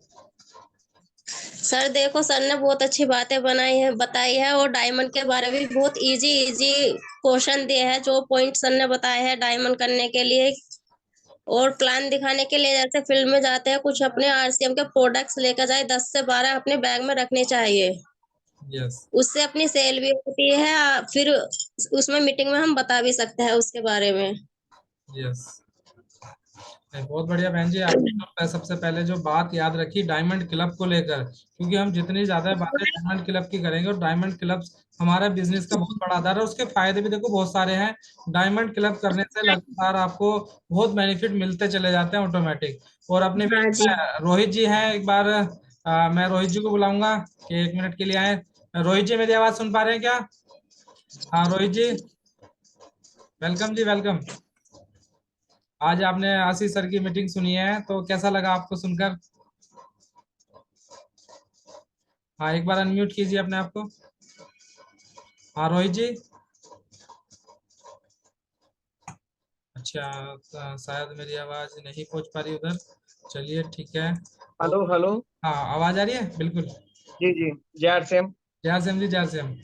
सर देखो, सर ने बहुत अच्छी बातें बताई है, और डायमंड के बारे में भी बहुत इजी इजी क्वेश्चन दिए हैं। जो पॉइंट सर ने बताए हैं डायमंड करने के लिए और प्लान दिखाने के लिए, जैसे फील्ड में जाते हैं कुछ अपने आरसीएम के प्रोडक्ट्स लेकर जाए, 10 से 12 अपने बैग में रखने चाहिए। यस उससे अपनी सेल भी होती है, फिर उसमें मीटिंग में हम बता भी सकते हैं उसके बारे में। यस बहुत बढ़िया बहन जी, आपने तो सबसे पहले जो बात याद रखी डायमंड क्लब को लेकर, क्योंकि हम जितनी ज्यादा बातें डायमंड क्लब की करेंगे, और डायमंड क्लब हमारा बिजनेस का बहुत बड़ा आधार है। उसके फायदे भी देखो बहुत सारे हैं। डायमंड क्लब करने से लगातार आपको बहुत बेनिफिट मिलते चले जाते हैं ऑटोमेटिक। और अपने बीच में रोहित जी हैं, एक बार मैं रोहित जी को बुलाऊंगा कि 1 मिनट के लिए आए। रोहित जी मेरी आवाज सुन पा रहे हैं क्या? हाँ रोहित जी वेलकम जी वेलकम। आज आपने आशीष सर की मीटिंग सुनी है, तो कैसा लगा आपको सुनकर? हाँ एक बार अनम्यूट कीजिए अपने आप को। हाँ रोहित जी। अच्छा शायद मेरी आवाज नहीं पहुंच पा रही उधर, चलिए ठीक है। Hello hello. हाँ आवाज आ रही है? बिल्कुल जी जी। जय आरसीएम। जय आरसीएम जी जय आरसीएम।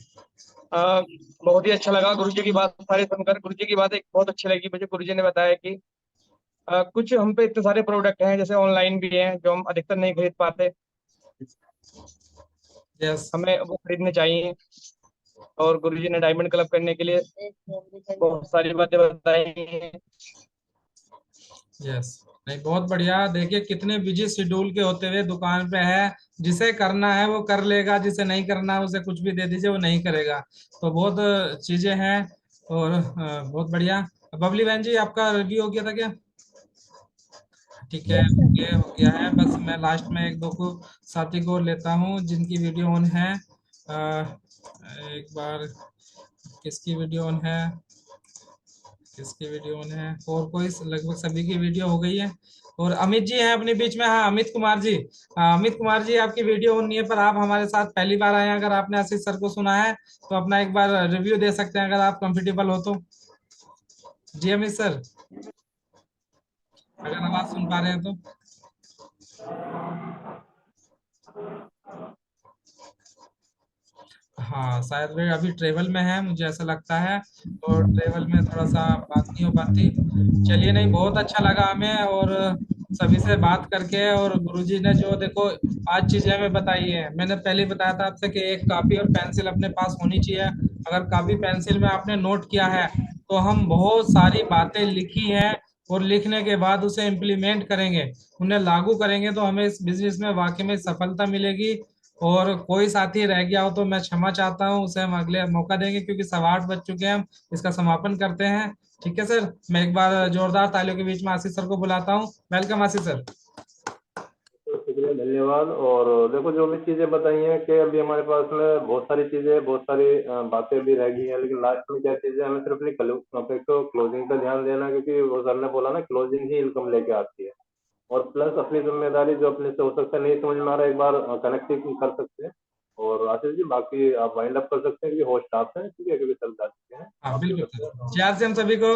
बहुत ही अच्छा लगा गुरुजी की बात सारी सुनकर। गुरुजी की बात एक बहुत अच्छी लगी मुझे। गुरुजी ने बताया कि कुछ हम पे इतने सारे प्रोडक्ट हैं, जैसे ऑनलाइन भी हैं जो हम अधिकतर नहीं खरीद पाते, हमें वो खरीदने चाहिए। और गुरुजी ने डायमंड क्लब करने के लिए बहुत सारी बातें बताई हैं। यस नहीं बहुत बढ़िया। देखिए कितने बिजी शेड्यूल के होते हुए दुकान पे है, जिसे करना है वो कर लेगा, जिसे नहीं करना है उसे कुछ भी दे दीजिए वो नहीं करेगा। तो बहुत चीजें हैं, और बहुत बढ़िया। बबली बहन जी आपका रिव्यू हो गया था क्या? ठीक है ये हो गया है। बस मैं लास्ट में एक दो को साथी को लेता हूँ जिनकी वीडियो ऑन है। एक बार किसकी वीडियो ऑन है, किसकी वीडियो ऑन है? और कोई लगभग सभी की वीडियो हो गई है। और अमित जी हैं अपने बीच में। हाँ अमित कुमार जी। अमित कुमार जी आपकी वीडियो ऑन नहीं है, पर आप हमारे साथ पहली बार आए हैं। अगर आपने आशीष सर को सुना है तो अपना एक बार रिव्यू दे सकते हैं अगर आप कंफर्टेबल हो तो। जी अमित सर अगर आवाज सुन पा रहे हैं तो। हाँ शायद वे अभी ट्रेवल में है, मुझे ऐसा लगता है, और ट्रेवल में थोड़ा सा बात नहीं हो पाती। चलिए नहीं बहुत अच्छा लगा हमें और सभी से बात करके। और गुरुजी ने जो देखो आज चीजें हमें बताई है, मैंने पहले ही बताया था आपसे कि एक कॉपी और पेंसिल अपने पास होनी चाहिए। अगर कॉपी पेंसिल में आपने नोट किया है तो हम बहुत सारी बातें लिखी हैं और लिखने के बाद उसे इम्प्लीमेंट करेंगे, उन्हें लागू करेंगे, तो हमें इस बिजनेस में वाकई में सफलता मिलेगी। और कोई साथी रह गया हो तो मैं क्षमा चाहता हूँ, उसे हम अगले मौका देंगे, क्योंकि 8:15 बज चुके हैं। हम इसका समापन करते हैं। ठीक है सर, मैं एक बार जोरदार तालियों के बीच में आशीष सर को बुलाता हूँ। वेलकम आशीष सर। शुक्रिया, धन्यवाद। और देखो जो भी चीजें बताई हैं कि अभी हमारे पास में बहुत सारी चीजें, बहुत सारी बातें भी रह गई हैं, लेकिन लास्ट में क्या चीजें हमें सिर्फ अपनी तो क्लोजिंग का ध्यान देना, क्योंकि वो सर ने बोला ना क्लोजिंग ही इनकम लेके आती है। और प्लस अपनी जिम्मेदारी जो अपने से हो सकता है, नहीं समझ में आ रहा है, एक बार कनेक्ट कर सकते हैं। और आशीष जी बाकी आप वाइंड अप कर सकते हैं, क्योंकि होस्ट आप हैं, ठीक है, क्योंकि सर जा चुके हैं। हाँ बिल्कुल सर, प्यार से हम सभी को